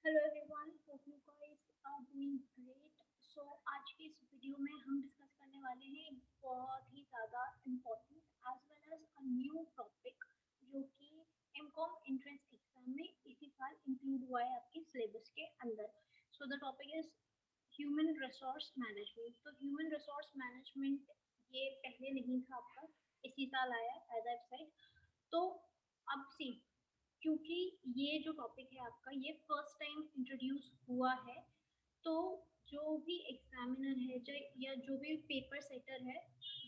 Hello everyone, hope you guys are doing great. So आज की इस वीडियो में हम डिस्कस करने वाले हैं एक बहुत ही ज़्यादा important as well as a new topic जो कि एमकॉम एंट्रेंस एग्जाम में इसी साल इंक्लूड हुआ है आपके सिलेबस के अंदर। So the topic is human resource management. तो ह्यूमन रिसोर्स मैनेजमेंट ये पहले नहीं था आपका, इसी साल आया एज आई सेड। तो अब सी, क्योंकि ये जो टॉपिक है आपका ये फर्स्ट टाइम इंट्रोड्यूस हुआ है, तो जो भी एग्जामिनर है या जो भी पेपर सेटर है,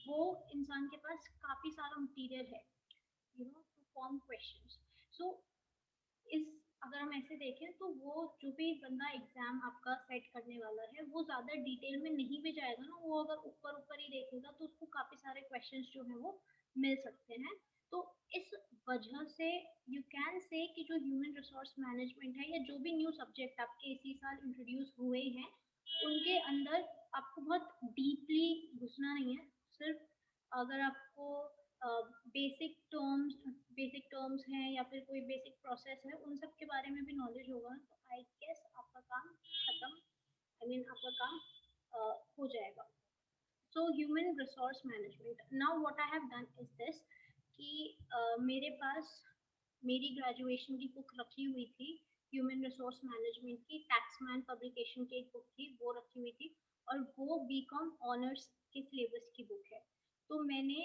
वो इंसान के पास काफ़ी सारा मटेरियल है टू फॉर्म क्वेश्चंस। सो इस अगर हम ऐसे देखें तो वो जो भी बंदा एग्जाम आपका सेट करने वाला है वो ज़्यादा डिटेल में नहीं भी जाएगा ना, वो अगर ऊपर ऊपर ही देखेगा तो उसको काफ़ी सारे क्वेश्चंस जो है वो मिल सकते हैं। तो इस वजह से यू कैन से कि जो ह्यूमन रिसोर्स मैनेजमेंट है या जो भी न्यू सब्जेक्ट आपके इसी साल इंट्रोड्यूस हुए हैं उनके अंदर आपको बहुत डीपली घुसना नहीं है। सिर्फ अगर आपको बेसिक टर्म्स हैं या फिर कोई बेसिक प्रोसेस है उन सब के बारे में भी नॉलेज होगा तो आई गेस आपका काम खत्म, आपका काम हो जाएगा। So human resource management, now what I have done is this कि मेरे पास मेरी ग्रेजुएशन की बुक रखी हुई थी, ह्यूमन रिसोर्स मैनेजमेंट की टैक्समैन पब्लिकेशन की एक बुक थी, वो रखी हुई थी। और वो बीकॉम ऑनर्स के सिलेबस की बुक है। तो मैंने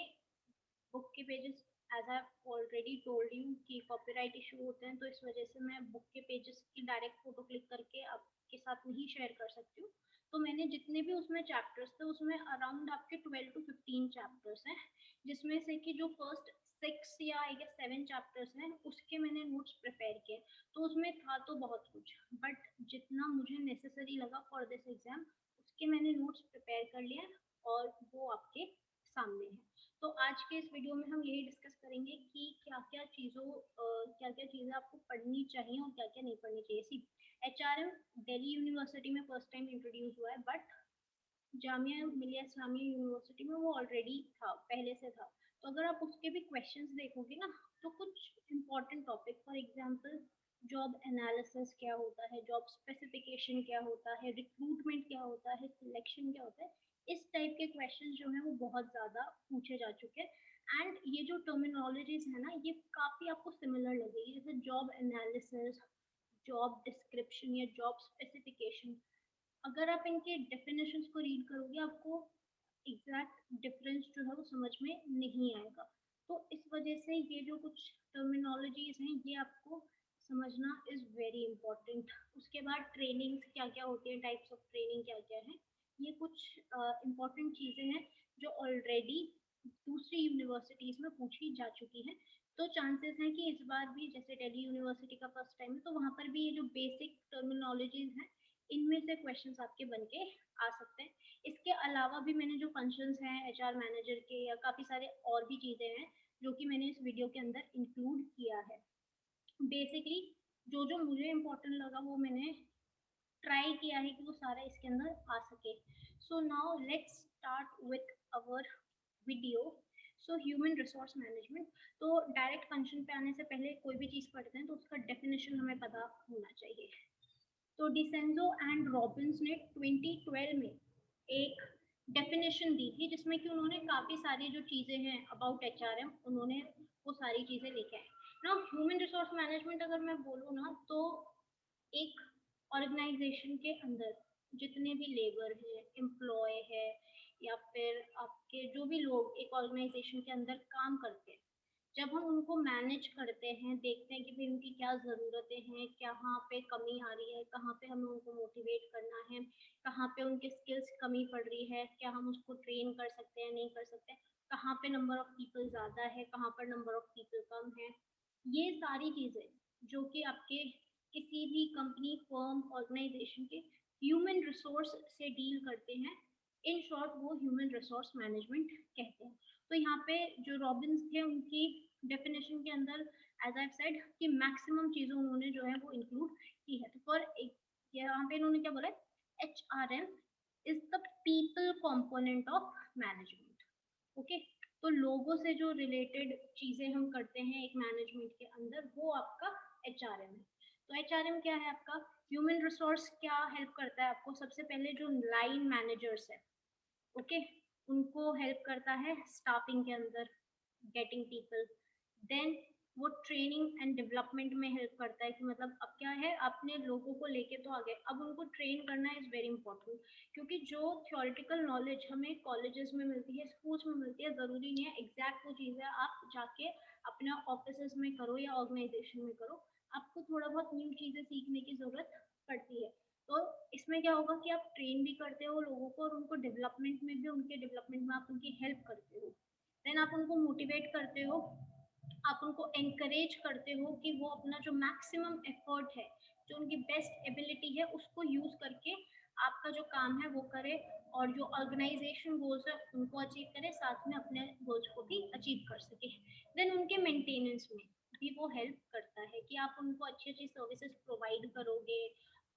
बुक के pages, as I already told you कि कॉपीराइट इशू होते हैं, तो इस वजह से मैं बुक के पेजेस की डायरेक्ट फोटो क्लिक करके आपके साथ नहीं शेयर कर सकती हूँ। तो मैंने जितने भी उसमें चैप्टर्स थे उसमें अराउंड आपके 12 to 15 चैप्टर्स हैं, जिसमें से कि जो फर्स्ट 6 या आई गेस 7 चैप्टर्स हैं उसके मैंने नोट्स प्रिपेयर किए। तो उसमें था तो बहुत कुछ, बट जितना मुझे नेसेसरी लगा फॉर दिस एग्जाम उसके मैंने नोट्स प्रिपेयर कर लिए और वो आपके सामने है। तो आज के इस वीडियो में हम यही डिस्कस करेंगे कि क्या क्या चीज़ें आपको पढ़नी चाहिए और क्या क्या नहीं पढ़नी चाहिए। सी, एचआरएम दिल्ली यूनिवर्सिटी में फर्स्ट टाइम इंट्रोड्यूस हुआ है, बट जामिया मिलिया इस्लामिया यूनिवर्सिटी में वो ऑलरेडी था, पहले से था। तो अगर आप उसके भी क्वेश्चंस देखोगे ना तो कुछ important topic, for example job analysis क्या होता है, जॉब स्पेसिफिकेशन क्या होता है, रिक्रूटमेंट क्या होता है, सिलेक्शन क्या होता है, इस टाइप के क्वेश्चन जो है वो बहुत ज़्यादा पूछे जा चुके हैं। एंड ये जो टर्मिनोलॉजीज है ना ये काफ़ी आपको सिमिलर लगेगी, जैसे जॉब एनालिसिस, जॉब डिस्क्रिप्शन या जॉब स्पेसिफिकेशन। अगर आप इनके डेफिनेशंस को रीड करोगे आपको एग्जैक्ट डिफरेंस जो है वो समझ में नहीं आएगा। तो इस वजह से ये जो कुछ टर्मिनोलॉजीज हैं ये आपको समझना इज वेरी इंपॉर्टेंट। उसके बाद ट्रेनिंग्स क्या क्या होती है, टाइप्स ऑफ ट्रेनिंग क्या क्या है, ये कुछ इंपॉर्टेंट चीज़ें हैं जो ऑलरेडी दूसरी यूनिवर्सिटीज़ में पूछी जा चुकी हैं। तो चांसेस हैं कि इस बार भी जैसे दिल्ली यूनिवर्सिटी का फर्स्ट टाइम है तो वहाँ पर भी ये जो बेसिक टर्मिनोलॉजीज हैं इनमें से क्वेश्चंस आपके बन के आ सकते हैं। इसके अलावा भी मैंने जो फंक्शंस हैं एचआर मैनेजर के या काफ़ी सारे और भी चीज़ें हैं जो कि मैंने इस वीडियो के अंदर इंक्लूड किया है। बेसिकली जो जो मुझे इम्पोर्टेंट लगा वो मैंने ट्राई किया है कि वो सारा इसके अंदर आ सके। So now let's start with our video. So human resource management, तो डायरेक्ट फंक्शन पे आने से पहले कोई भी चीज़ पढ़ते हैं तो उसका डेफिनेशन हमें पता होना चाहिए। तो डिसेंजो एंड रॉबिन्स ने 2012 में एक डेफिनेशन दी थी जिसमें कि उन्होंने काफ़ी सारी जो चीज़ें हैं अबाउट एचआरएम उन्होंने वो सारी चीज़ें लेके आए ना। ह्यूमन रिसोर्स मैनेजमेंट अगर मैं बोलूँ ना तो एक ऑर्गेनाइजेशन के अंदर जितने भी लेबर है, एम्प्लॉय है या फिर आपके जो भी लोग एक ऑर्गेनाइजेशन के अंदर काम करते हैं, जब हम उनको मैनेज करते हैं, देखते हैं कि भाई उनकी क्या ज़रूरतें हैं, कहाँ पे कमी आ रही है, कहाँ पे हमें उनको मोटिवेट करना है, कहाँ पे उनके स्किल्स कमी पड़ रही है, क्या हम उसको ट्रेन कर सकते हैं, नहीं कर सकते, कहाँ पे नंबर ऑफ पीपल ज़्यादा है, कहाँ पर नंबर ऑफ पीपल कम है। ये सारी चीज़ें जो कि आपके किसी भी कंपनी, फर्म, ऑर्गेनाइजेशन के ह्यूमन रिसोर्स से डील करते हैं, इन शॉर्ट वो ह्यूमन रिसोर्स मैनेजमेंट कहते हैं। तो यहाँ पे जो रॉबिन्स थे उनकी डेफिनेशन के अंदर एज आई सेड कि मैक्सिमम चीज़ें उन्होंने जो है वो इंक्लूड की है। तो फॉर यहाँ पे इन्होंने क्या बोला, H R M is the people component of management. Okay, तो लोगों से जो रिलेटेड चीज़ें हम करते हैं एक मैनेजमेंट के अंदर वो आपका एच आर एम है। तो एचआरएम क्या है आपका? ह्यूमन रिसोर्स क्या हेल्प करता है आपको? सबसे पहले जो लाइन मैनेजर्स है, ओके, उनको हेल्प करता है स्टाफिंग के अंदर, गेटिंग पीपल। देन वो ट्रेनिंग एंड डेवलपमेंट में हेल्प करता है कि मतलब अब क्या है, अपने लोगों को लेके तो आ गए, अब उनको ट्रेन करना इज वेरी इंपॉर्टेंट। क्योंकि जो थियोरिटिकल नॉलेज हमें कॉलेजेस में मिलती है, स्कूल्स में मिलती है, जरूरी नहीं है एग्जैक्ट वो चीज़ें आप जाके अपने ऑफिस में करो या ऑर्गेनाइजेशन में करो। आपको थोड़ा बहुत न्यू चीज़ें सीखने की जरूरत पड़ती है। तो इसमें क्या होगा कि आप ट्रेन भी करते हो लोगों को, और उनको डेवलपमेंट में भी, उनके डेवलपमेंट में आप उनकी हेल्प करते हो। देन आप उनको मोटिवेट करते हो, आप उनको एनकरेज करते हो कि वो अपना जो मैक्सिमम एफर्ट है, जो उनकी बेस्ट एबिलिटी है, उसको यूज करके आपका जो काम है वो करे, और जो ऑर्गेनाइजेशन गोल्स है उनको अचीव करे, साथ में अपने गोल्स को भी अचीव कर सके। देन उनके मेंटेनेंस में भी वो हेल्प करता है कि आप उनको अच्छी अच्छी सर्विसेज प्रोवाइड करोगे,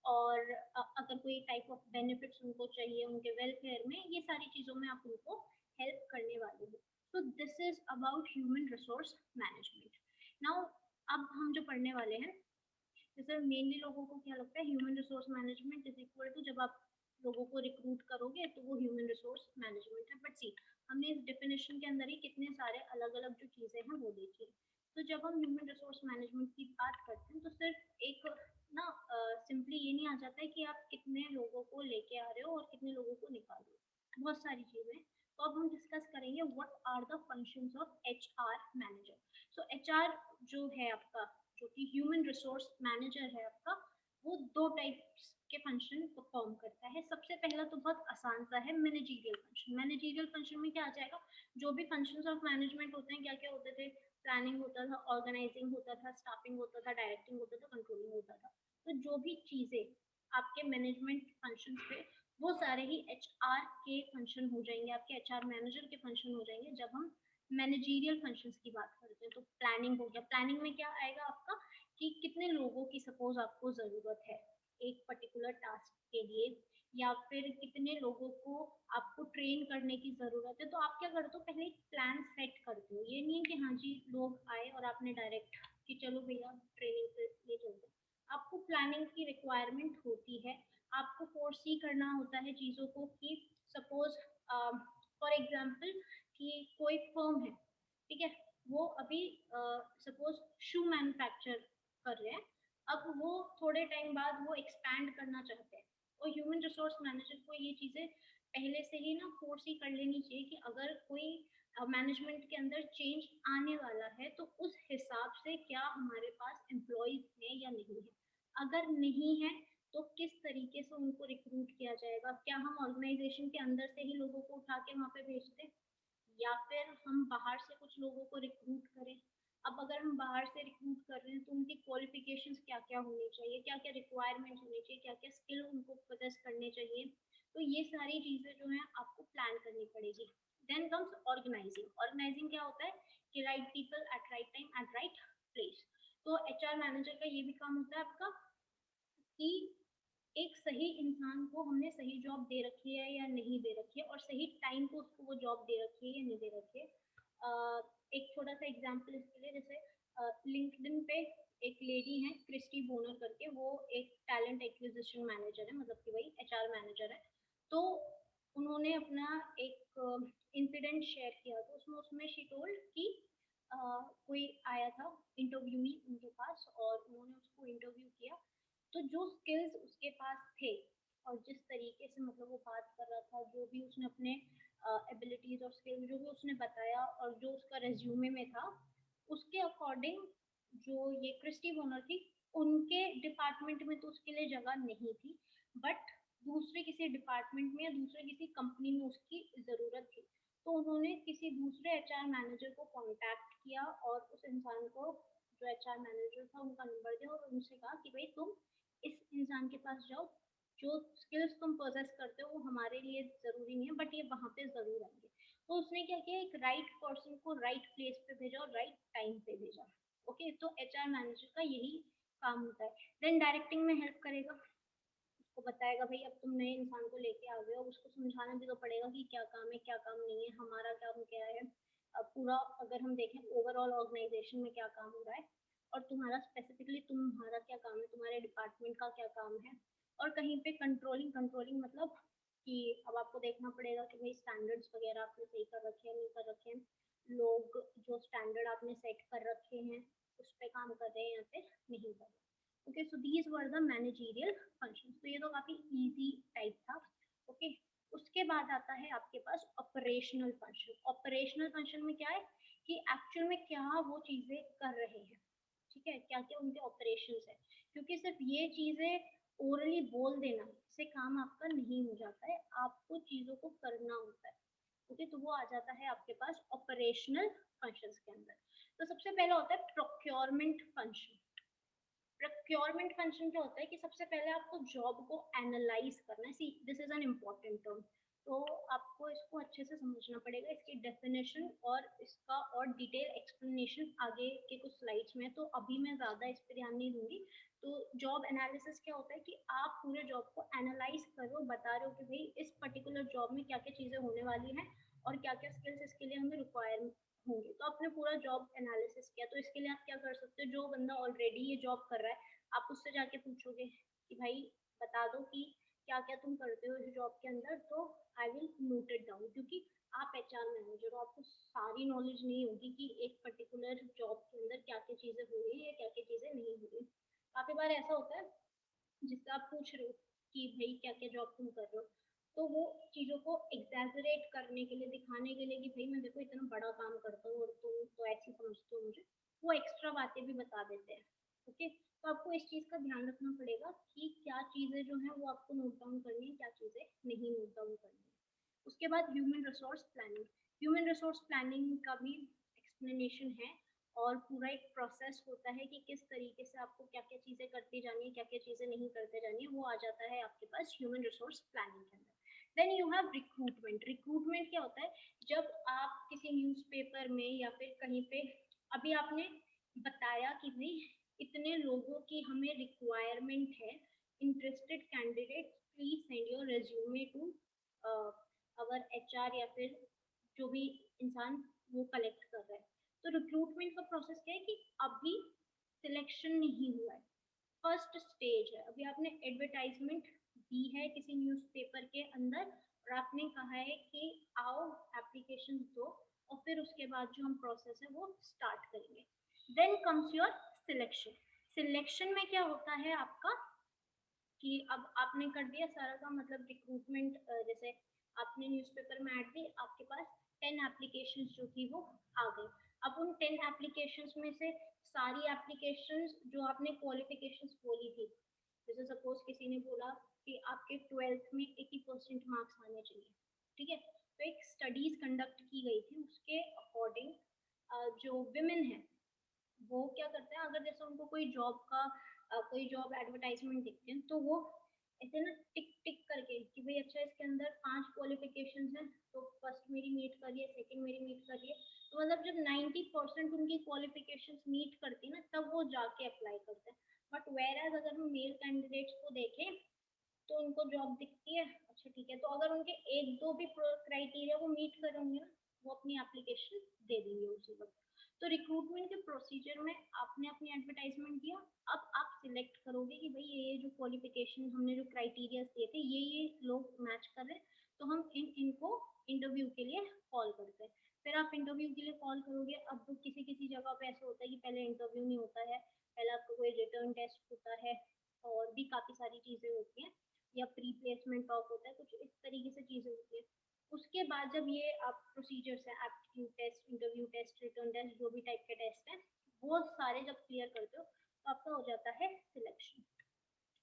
और अगर कोई टाइप ऑफ बेनिफिट्स उनको चाहिए उनके वेलफेयर में, ये सारी चीज़ों में आप उनको हेल्प करने वाले हो। तो this is about human resource management. Now अब हम जो पढ़ने वाले हैं, जैसे मेनली लोगों को क्या लगता है, human resource management is equal to जब आप लोगों को रिक्रूट करोगे तो वो ह्यूमन रिसोर्स मैनेजमेंट है। बट सी, हमने इस डेफिनेशन के अंदर ही कितने सारे अलग अलग जो चीज़ें हैं वो देखी। तो जब हम ह्यूमन रिसोर्स मैनेजमेंट की बात करते हैं तो सिर्फ एक ना सिंपली ये नहीं आ जाता है कि आप कितने लोगों को लेके आ रहे हो और कितने लोगों को निकाल रहे हो, बहुत सारी चीज़ें। तो अब हम डिस्कस करेंगे what are the functions of HR manager. So HR जो है आपका, जो कि ह्यूमन रिसोर्स मैनेजर है आपका, वो दो टाइप्स के फंक्शन परफॉर्म करता है। सबसे पहला तो बहुत आसान सा है, मैनेजरियल फंक्शन। मैनेजरियल फंक्शन में क्या आ जाएगा, जो भी फंक्शंस ऑफ मैनेजमेंट होते हैं, क्या क्या होते थे? प्लानिंग होता था, ऑर्गेनाइजिंग होता था, स्टाफिंग होता था, डायरेक्टिंग होता था, कंट्रोलिंग होता था। तो जो भी चीजें आपके मैनेजमेंट फंक्शन थे, वो सारे ही एचआर के फंक्शन हो जाएंगे, आपके एचआर मैनेजर के फंक्शन हो जाएंगे जब हम मैनेजरियल फंक्शंस की बात करते हैं। तो प्लानिंग हो गया, प्लानिंग में क्या आएगा आपका कि कितने लोगों की सपोज आपको जरूरत है एक पर्टिकुलर टास्क के लिए, या फिर कितने लोगों को आपको ट्रेन करने की जरूरत है। तो आप क्या करते हो, पहले एक प्लान सेट करते हो। ये नहीं है कि हाँ जी लोग आए और आपने डायरेक्ट कि चलो भैया ट्रेनिंग पे ले चलते हैं। आपको प्लानिंग की रिक्वायरमेंट होती है, आपको फोर्सी करना होता है चीज़ों को कि सपोज फॉर एग्जांपल कि कोई फर्म है, ठीक है, वो अभी सपोज शू मैन्युफैक्चर कर रहे हैं, अब वो थोड़े टाइम बाद वो एक्सपैंड करना चाहते हैं, और ह्यूमन रिसोर्स मैनेजर को ये चीज़ें पहले से ही ना फोर्स ही कर लेनी चाहिए कि अगर कोई मैनेजमेंट के अंदर चेंज आने वाला है तो उस हिसाब से क्या हमारे पास एम्प्लॉयज है या नहीं है। अगर नहीं है तो किस तरीके से उनको रिक्रूट किया जाएगा, क्या हम ऑर्गेनाइजेशन के अंदर से ही लोगों को उठा के वहाँ पे भेजते हैं, या फिर हम बाहर से कुछ लोगों को रिक्रूट करें। अब अगर हम बाहर से रिक्रूट कर रहे हैं तो उनकी क्वालिफिकेशंस क्या क्या होनी चाहिए, क्या क्या रिक्वायरमेंट्स होनी चाहिए, क्या क्या स्किल उनको पोजेस करने चाहिए। तो ये सारी चीज़ें जो हैं आपको प्लान करनी पड़ेगी। Then comes organising. ऑर्गेनाइजिंग क्या होता है कि right people at right time at right place. तो एचआर मैनेजर का ये भी काम होता है आपका कि एक सही इंसान को हमने सही जॉब दे रखी है या नहीं दे रखी है, और सही टाइम पे उसको वो जॉब दे रखी है या नहीं दे रखी है। एक छोटा सा एग्जांपल इसके लिए, जैसे लिंक्डइन पे एक लेडी है क्रिस्टी बोनर करके, वो एक टैलेंट एक्विजिशन मैनेजर है, मतलब कि वही एचआर मैनेजर है। तो उन्होंने अपना एक इंसिडेंट शेयर किया, तो उसमें उसमें शी टोल्ड कि कोई आया था इंटरव्यूई उनके पास, और उन्होंने उसको इंटरव्यू किया। तो जो स्किल्स उसके पास थे और जिस तरीके से मतलब वो बात कर रहा था, जो भी उसने अपने एबिलिटीज और स्किल्स जो भी उसने बताया और जो उसका रेज्यूमे में था, उसके अकॉर्डिंग जो ये क्रिस्टी वोनर थी, उनके डिपार्टमेंट में तो उसके लिए जगह नहीं थी, बट दूसरे किसी डिपार्टमेंट में या दूसरे किसी कंपनी में उसकी ज़रूरत थी। तो उन्होंने किसी दूसरे एचआर मैनेजर को कांटेक्ट किया, और उस इंसान को, जो एचआर मैनेजर था, उनका नंबर दिया और उनसे कहा कि भाई तुम इस इंसान के पास जाओ, जो स्किल्स तुम पोजेस करते हो वो हमारे लिए ज़रूरी नहीं है बट ये वहाँ पे ज़रूर आएंगे। तो उसने क्या किया, एक राइट पर्सन को राइट प्लेस पे भेजा और राइट टाइम पे भेजा। ओके, तो एचआर मैनेजर का यही काम होता है। देन डायरेक्टिंग में हेल्प करेगा, उसको बताएगा भाई अब तुम नए इंसान को लेके आ गए हो, उसको समझाना भी तो पड़ेगा कि क्या काम है क्या काम नहीं है, हमारा काम क्या है। अब पूरा अगर हम देखें ओवरऑल ऑर्गेनाइजेशन में क्या काम हो रहा है, और तुम्हारा स्पेसिफिकली तुम्हारा क्या काम है, तुम्हारे डिपार्टमेंट का क्या काम है। और कहीं पे कंट्रोलिंग कंट्रोलिंग मतलब कि अब आपको देखना पड़ेगा कि भाई स्टैंडर्ड्स वगैरह आपने सही कर रखे हैं नहीं कर रखे हैं, लोग जो स्टैंडर्ड आपने सेट कर रखे हैं उस पर काम कर रहे हैं या फिर नहीं कर रहे। Okay, so these were the managerial functions. तो ये तो काफी इजी टाइप था। ओके, उसके बाद आता है आपके पास ऑपरेशनल फंक्शन। ऑपरेशनल फंक्शन में क्या है कि एक्चुअल में क्या वो चीजें कर रहे हैं, ठीक है, क्या क्या उनके ऑपरेशंस है। क्योंकि सिर्फ ये चीजें ओरली बोल देना से काम आपका नहीं हो जाता है, आपको चीजों को करना होता है। ओके, तो वो आ जाता है आपके पास ऑपरेशनल फंक्शंस के अंदर। तो सबसे पहला होता है प्रोक्योरमेंट फंक्शन। प्रोक्योरमेंट फंक्शन क्या होता है कि सबसे पहले आपको जॉब को एनालाइज करना है। See this is an important term, तो आपको इसको अच्छे से समझना पड़ेगा, इसकी डेफिनेशन और इसका और डिटेल एक्सप्लेनेशन आगे के कुछ स्लाइड्स में, तो अभी मैं ज़्यादा इस पर ध्यान नहीं दूंगी। तो जॉब एनालिसिस क्या होता है कि आप पूरे जॉब को एनालाइज कर रहे हो, बता रहे हो कि भाई इस पर्टिकुलर जॉब में क्या क्या चीज़ें होने वाली हैं और क्या क्या स्किल्स इसके लिए हमें रिक्वायर होंगे। तो आपने पूरा जॉब एनालिसिस किया, तो इसके लिए आप क्या कर सकते हो, जो बंदा ऑलरेडी ये जॉब कर रहा है आप उससे जाके पूछोगे कि भाई बता दो कि क्या क्या तुम करते हो इस जॉब के अंदर, तो I will note it down. क्योंकि आप एचआर मैनेजर हो, आपको सारी नॉलेज नहीं होगी कि एक पर्टिकुलर जॉब के अंदर क्या क्या चीजें हो रही है या क्या क्या चीजें नहीं हो रही। काफी बार ऐसा होता है जिससे आप पूछ रहे हो कि भाई क्या क्या जॉब तुम कर रहे हो, तो वो चीजों को एग्जैजरेट करने के लिए, दिखाने के लिए कि भाई मैं देखो इतना बड़ा काम करता हूँ और तुम तो ऐसी समझते हो मुझे, वो एक्स्ट्रा बातें भी बता देते हैं। ओके, तो आपको इस चीज का ध्यान रखना पड़ेगा कि क्या चीजें जो है वो आपको नोट डाउन करनी है, क्या चीजें नहीं नोट डाउन करनी है। उसके बाद human resource planning. Human resource planning का भी एक्सप्लेनेशन है और पूरा एक प्रोसेस होता है कि किस तरीके से आपको क्या क्या चीजें करती जानी है, क्या क्या चीजें नहीं करते जानी है, वो आ जाता है आपके पास ह्यूमन रिसोर्स प्लानिंग के अंदर। Then you have recruitment. Recruitment क्या होता है, जब आप किसी न्यूज़पेपर में या फिर कहीं पे, अभी आपने बताया कि भाई इतने लोगों की हमें रिक्वायरमेंट है, interested candidate please send your resume to our HR या फिर जो भी इंसान वो कलेक्ट कर रहा है। तो रिक्रूटमेंट का प्रोसेस क्या है कि अभी सिलेक्शन नहीं हुआ है, फर्स्ट स्टेज है, अभी आपने एडवर्टाइजमेंट दी है किसी न्यूज़पेपर के अंदर और आपने कहा है कि आओ एप्लीकेशन दो, और फिर उसके बाद जो हम प्रोसेस है वो स्टार्ट करेंगे। Then comes your selection. Selection में क्या होता है आपका कि अब आपने कर दिया सारा काम, मतलब रिक्रूटमेंट, जैसे आपने न्यूज़पेपर में ऐड दी, आपके पास 10 एप्लीकेशंस जो थी वो आ गई। अब उन 10 एप्लीकेशंस में से सारी एप्लीकेशंस जो आपने क्वालिफिकेशंस बोली थी, जैसे सपोज किसी ने बोला कि आपके 12th में 80% मार्क्स आने चाहिए, ठीक है, तो एक स्टडीज कंडक्ट की गई थी, उसके अकॉर्डिंग जो विमेन है वो क्या करते हैं, अगर जैसे उनको कोई जॉब का कोई जॉब एडवर्टाइजमेंट दिखते हैं तो वो ऐसे ना टिक टिक करके कि भाई अच्छा इसके अंदर 5 क्वालिफिकेशन है, तो फर्स्ट मेरी मीट करिए, सेकंड मेरी मीट करिए। तो मतलब जब 90% उनकी क्वालिफिकेशन मीट करती है ना, तब वो जाके अप्लाई करते हैं। बट वेर एज अगर हम मेल कैंडिडेट्स को देखें तो उनको जॉब दिखती है, अच्छा ठीक है, तो अगर उनके एक दो भी क्राइटेरिया वो मीट कर होंगे ना, वो अपनी एप्लीकेशन दे देंगे उसी वक्त। तो रिक्रूटमेंट के प्रोसीजर में आपने अपनी एडवर्टाइजमेंट दिया, अब आप सिलेक्ट करोगे कि भाई ये जो क्वालिफिकेशन हमने जो क्राइटेरिया दिए थे ये लोग मैच कर रहे हैं, तो हम इनको इंटरव्यू के लिए कॉल करते हैं। फिर आप इंटरव्यू के लिए कॉल करोगे। अब तो किसी किसी जगह पे ऐसा होता है कि पहले इंटरव्यू नहीं होता है, पहले आपको कोई रिटर्न टेस्ट होता है और भी काफ़ी सारी चीज़ें होती हैं, या प्री प्लेसमेंट टॉक होता है, कुछ इस तरीके से चीज़ें होती है। उसके बाद जब ये आप प्रोसीजर्स है, aptitude test, interview test, return test, जो भी टाइप के टेस्ट हैं, वो सारे जब क्लियर करते हो तो आपका हो जाता है सिलेक्शन।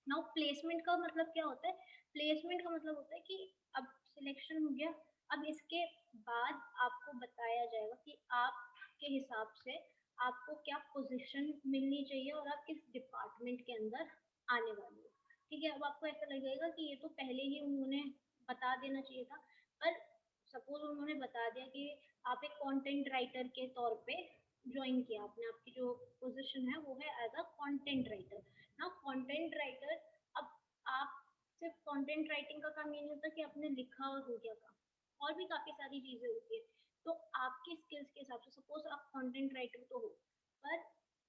नाउ प्लेसमेंट का मतलब क्या होता है, प्लेसमेंट का मतलब होता है कि अब सिलेक्शन हो गया, अब इसके बाद आपको बताया जाएगा कि आपके हिसाब से आपको क्या पोजीशन मिलनी चाहिए और आप किस डिपार्टमेंट के अंदर आने वाले हो। ठीक है, अब आपको ऐसा लगेगा कि ये तो पहले ही उन्होंने बता देना चाहिए था, पर सपोज उन्होंने बता दिया कि आप एक कंटेंट राइटर के तौर पे ज्वाइन किया आपने, आपकी जो पोजीशन है वो है एज अ कंटेंट राइटर। ना कंटेंट राइटर, अब आप सिर्फ कंटेंट राइटिंग का काम ये नहीं होता कि आपने लिखा और हो गया काम, और भी काफी सारी चीजें होती है। तो आपकी स्किल्स के हिसाब से सपोज आप कंटेंट राइटर तो हो, पर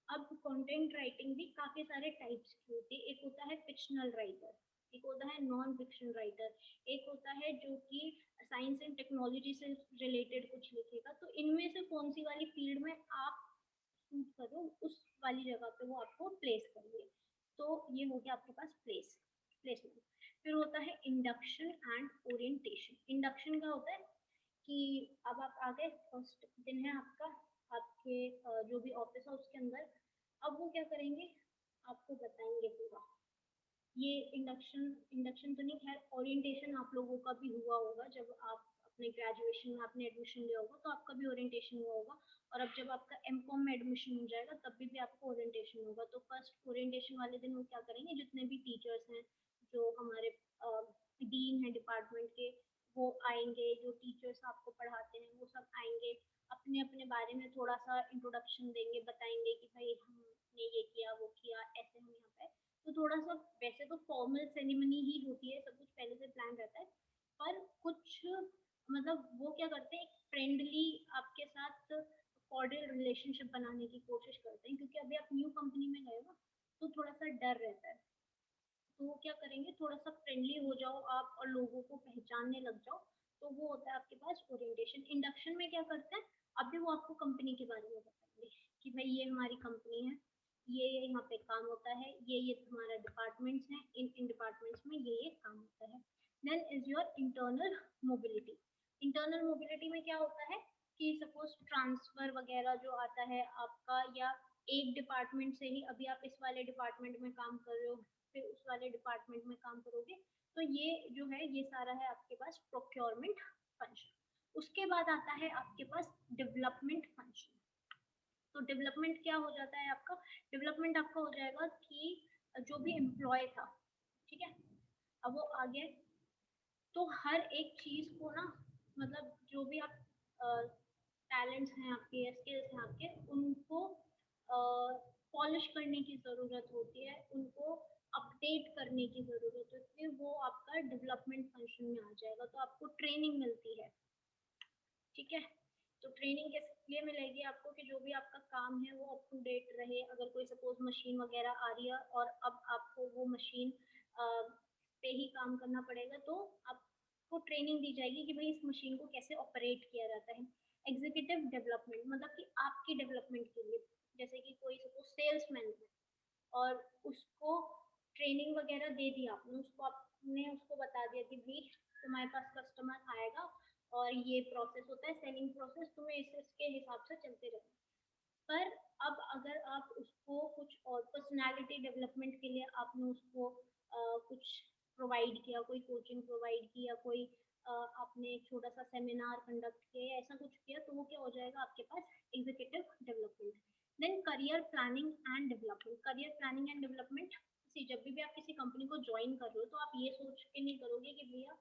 अब कंटेंट राइटिंग भी काफी सारे टाइप्स की होती है। एक होता है फिक्शनल राइटर, एक होता है नॉन फिक्शन राइटर, एक होता है जो कि साइंस एंड टेक्नोलॉजी से रिलेटेड कुछ लिखेगा। तो इनमें से कौन सी वाली फील्ड में आप सूट करो, उस वाली जगह पे वो आपको प्लेस करेंगे। तो ये हो गया आपके पास प्लेसमेंट। फिर होता है इंडक्शन एंड ओरिएंटेशन। इंडक्शन का होता है कि अब आप आ गए, फर्स्ट दिन है आपका, आपके जो भी ऑफिस है उसके अंदर। अब वो क्या करेंगे, आपको बताएंगे पूरा। ये इंडक्शन इंडक्शन तो नहीं, खैर ओरिएंटेशन आप लोगों का भी हुआ होगा। जब आप अपने ग्रेजुएशन में आपने एडमिशन लिया होगा तो आपका भी ओरिएंटेशन हुआ होगा। और अब जब आपका एमकॉम में एडमिशन हो जाएगा तब भी आपको ओरिएंटेशन होगा। तो फर्स्ट ओरिएंटेशन वाले दिन वो क्या करेंगे, जितने भी टीचर्स हैं, जो हमारे डीन है डिपार्टमेंट के, वो आएंगे। जो टीचर्स आपको पढ़ाते हैं वो सब आएंगे, अपने अपने बारे में थोड़ा सा इंट्रोडक्शन देंगे, बताएंगे कि भाई हमने ये किया वो किया, ऐसे हम यहाँ पे। तो थोड़ा सा, वैसे तो फॉर्मल सेरेमनी ही होती है, सब कुछ पहले से प्लान रहता है। पर कुछ मतलब वो क्या करते हैं, एक फ्रेंडली आपके साथ कॉर्डियल रिलेशनशिप बनाने की कोशिश करते हैं, क्योंकि अभी आप न्यू कंपनी में गए हो तो थोड़ा सा डर रहता है। तो वो क्या करेंगे, थोड़ा सा फ्रेंडली हो जाओ आप और लोगों को पहचानने लग जाओ। तो वो होता है आपके पास ओरिएंटेशन। इंडक्शन में क्या करते हैं, अभी वो आपको कंपनी के बारे में बताएंगे कि भाई ये हमारी कंपनी है, ये यहाँ पे काम होता है, ये तुम्हारा डिपार्टमेंट्स हैं, इन इन डिपार्टमेंट्स में ये काम होता है। Then is your internal mobility. Internal mobility में क्या होता है कि सपोज ट्रांसफर वगैरह जो आता है आपका, या एक डिपार्टमेंट से ही अभी आप इस वाले डिपार्टमेंट में काम कर रहे हो, फिर उस वाले डिपार्टमेंट में काम करोगे। तो ये जो है ये सारा है आपके पास प्रोक्योरमेंट फंक्शन। उसके बाद आता है आपके पास डेवलपमेंट फंक्शन। तो डेवलपमेंट क्या हो जाता है आपका, डेवलपमेंट आपका हो जाएगा कि जो भी एम्प्लॉय था, ठीक है, अब वो आ गया, तो हर एक चीज को ना, मतलब जो भी आप टैलेंट्स हैं आपके या स्किल्स हैं आपके, उनको पॉलिश करने की ज़रूरत होती है, उनको अपडेट करने की ज़रूरत होती है। वो आपका डेवलपमेंट फंक्शन में आ जाएगा। तो आपको ट्रेनिंग मिलती है, ठीक है। तो ट्रेनिंग किस लिए मिलेगी आपको, कि जो भी आपका काम है वो अप टू डेट रहे। अगर कोई सपोज मशीन वगैरह आ रही है और अब आपको वो मशीन पे ही काम करना पड़ेगा, तो आपको ट्रेनिंग दी जाएगी कि भाई इस मशीन को कैसे ऑपरेट किया जाता है। एग्जीक्यूटिव डेवलपमेंट मतलब कि आपकी डेवलपमेंट के लिए, जैसे कि कोई सपोज सेल्समैन है और उसको ट्रेनिंग वगैरह दे दी आपने, उसको बता दिया कि भाई तुम्हारे पास कस्टमर आएगा और ये प्रोसेस होता है सेलिंग प्रोसेस, तुम्हें इसके हिसाब से चलते रहना। पर अब अगर आप उसको कुछ और पर्सनालिटी डेवलपमेंट के लिए आपने उसको कुछ प्रोवाइड किया, कोई कोचिंग प्रोवाइड की, या कोई आपने एक छोटा सा सेमिनार कंडक्ट किया, ऐसा कुछ किया, तो वो क्या हो जाएगा आपके पास executive development. Then career planning and development. Career planning and development, जब भी आप किसी कंपनी को ज्वाइन कर रहे हो तो आप ये सोच के नहीं करोगे कि भैया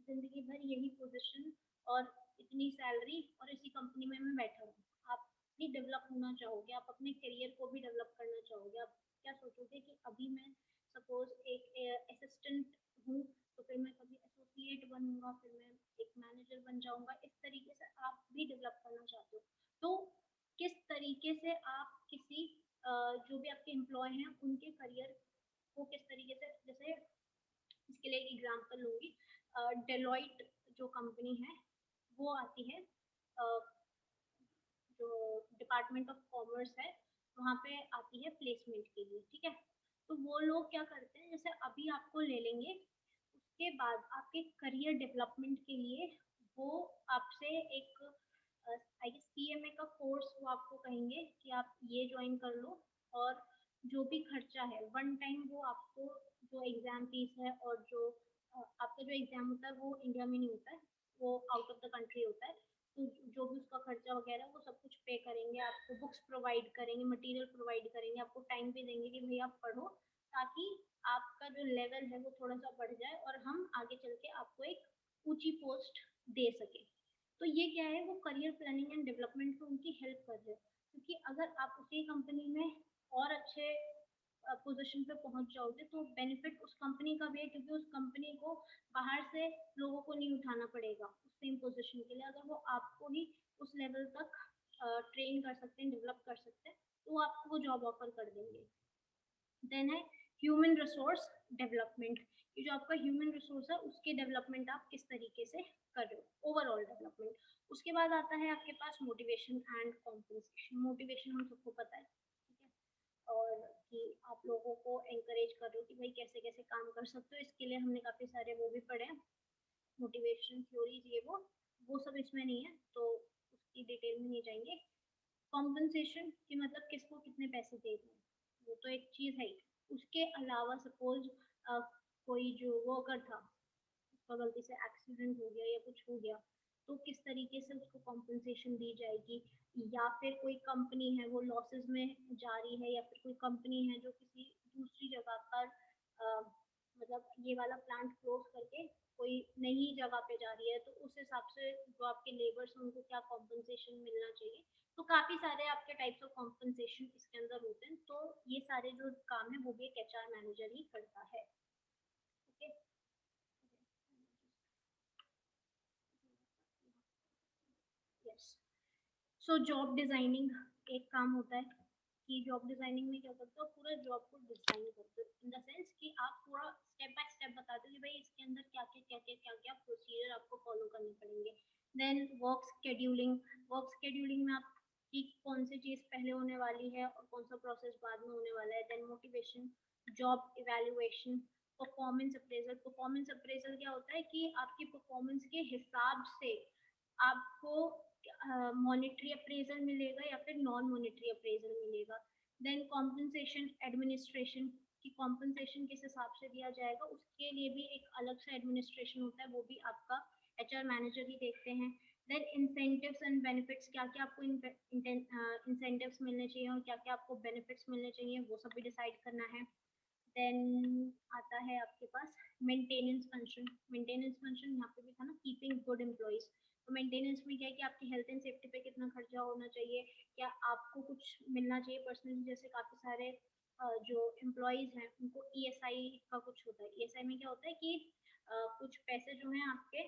जिंदगी भर यही पोजीशन और इतनी सैलरी और इसी कंपनी में मैं बैठा हूँ। आप भी डेवलप होना चाहोगे, आप अपने करियर को भी डेवलप करना चाहोगे। आप क्या सोचोगे कि अभी मैं सपोज एक असिस्टेंट हूँ, तो फिर मैं कभी एसोसिएट बनूंगा, फिर मैं एक मैनेजर बन जाऊंगा। इस तरीके से आप भी डेवलप करना चाहते हो। तो किस तरीके से आप किसी जो भी आपके एम्प्लॉय हैं उनके करियर को किस तरीके से, जैसे इसके लिए एक एग्जांपल लूंगी, डेलॉइट जो कंपनी है वो आती है, जो डिपार्टमेंट ऑफ कॉमर्स है, वहाँ पे आती है प्लेसमेंट के लिए, ठीक है। तो वो लोग क्या करते हैं, जैसे अभी आपको ले लेंगे, उसके बाद आपके करियर डेवलपमेंट के लिए वो आपसे एक आई गेस सीएमए का कोर्स वो आपको कहेंगे कि आप ये ज्वाइन कर लो। और जो भी खर्चा है वन टाइम वो आपको, जो एग्जाम फीस है और जो आपका जो एग्जाम होता है वो इंडिया में नहीं होता है, वो आउट ऑफ द कंट्री होता है। तो जो भी उसका खर्चा वगैरह वो सब कुछ पे करेंगे, आपको बुक्स प्रोवाइड करेंगे, मटेरियल प्रोवाइड करेंगे, आपको टाइम भी देंगे कि भाई आप पढ़ो, ताकि आपका जो लेवल है वो थोड़ा सा बढ़ जाए और हम आगे चल के आपको एक ऊंची पोस्ट दे सके। तो ये क्या है, वो करियर प्लानिंग एंड डेवलपमेंट में उनकी हेल्प कर रहे हैं। क्योंकि अगर आप उसी कंपनी में और अच्छे पोजीशन पे पहुंच जाओगे तो बेनिफिट उस कंपनी का भी है, क्योंकि उस कंपनी को बाहर से लोगों को नहीं उठाना पड़ेगा उस सेम पोजीशन के लिए। अगर वो आपको ही उस लेवल तक ट्रेन कर सकते हैं, डेवलप कर सकते हैं, तो वो आपको वो जॉब ऑफर कर देंगे। देन है ह्यूमन रिसोर्स डेवलपमेंट, ये जो आपका ह्यूमन रिसोर्स है उसके डेवलपमेंट आप किस तरीके से कर रहे हो, ओवरऑल डेवलपमेंट। उसके बाद आता है आपके पास मोटिवेशन एंड कॉम्पनसेशन। मोटिवेशन हम सबको पता है, ठीक है, और कि आप लोगों को एंकरेज कर रहे हो कि भाई कैसे कैसे काम कर सकते हो, इसके लिए हमने काफी सारे वो भी पढ़े हैं, मोटिवेशन थ्योरीज ये वो सब इसमें नहीं है तो उसकी डिटेल में नहीं जाएंगे। कॉम्पनसेशन कि मतलब किसको कितने पैसे दे रहे हैं वो तो एक चीज है ही। उसके अलावा सपोज कोई जो वर्कर था उसका गलती से एक्सीडेंट हो गया या कुछ हो गया तो किस तरीके से उसको कॉम्पनसेशन दी जाएगी। या फिर कोई कंपनी है वो लॉसेस में जा रही है, या फिर कोई कंपनी है जो किसी दूसरी जगह पर मतलब ये वाला प्लांट क्लोज करके कोई नई जगह पे जा रही है, तो उस हिसाब से जो आपके लेबर्स हैं उनको क्या कॉम्पनसेशन मिलना चाहिए। तो काफी सारे आपके टाइप्स ऑफ कॉम्पनसेशन इसके अंदर होते हैं, तो ये सारे जो काम है वो भी एक एचआर मैनेजर ही करता है। Okay, yes. So job designing एक काम होता है कि जॉब डिजाइनिंग में क्या करते हो, पूरा जॉब को डिजाइन करते हो इन द सेंस कि आप पूरा स्टेप बाय स्टेप बताते हो कि भाई इसके अंदर क्या क्या प्रोसीजर आपको फॉलो करने पड़ेंगे। देन वर्क शेड्यूलिंग में आप की कौन सी चीज पहले होने वाली है और कौन सा प्रोसेस बाद में होने वाला है। Then motivation, job evaluation, performance appraisal क्या होता है कि आपकी परफॉर्मेंस के हिसाब से आपको मॉनेटरी अप्रेजल मिलेगा या फिर नॉन मॉनेटरी अप्रेजल मिलेगा। देन कॉम्पनसेशन एडमिनिस्ट्रेशन की कॉम्पनसेशन किस हिसाब से दिया जाएगा उसके लिए भी एक अलग से एडमिनिस्ट्रेशन होता है, वो भी आपका एचआर मैनेजर ही देखते हैं। देन इंसेंटिव्स एंड बेनिफिट्स, क्या क्या आपको इंसेंटिव्स मिलने चाहिए और क्या क्या आपको बेनिफिट्स मिलने चाहिए वो सब भी डिसाइड करना है। देन आता है आपके पास मेंटेनेंस फंक्शन। मेंटेनेंस फंक्शन यहाँ पे भी था ना, कीपिंग गुड एम्प्लॉइज। तो मेंटेनेंस में क्या है कि आपकी हेल्थ एंड सेफ्टी पे कितना खर्चा होना चाहिए, क्या आपको कुछ मिलना चाहिए पर्सनली। जैसे काफी सारे जो एम्प्लॉयज हैं उनको ईएसआई का कुछ होता है। ईएसआई में क्या होता है कि कुछ पैसे जो हैं आपके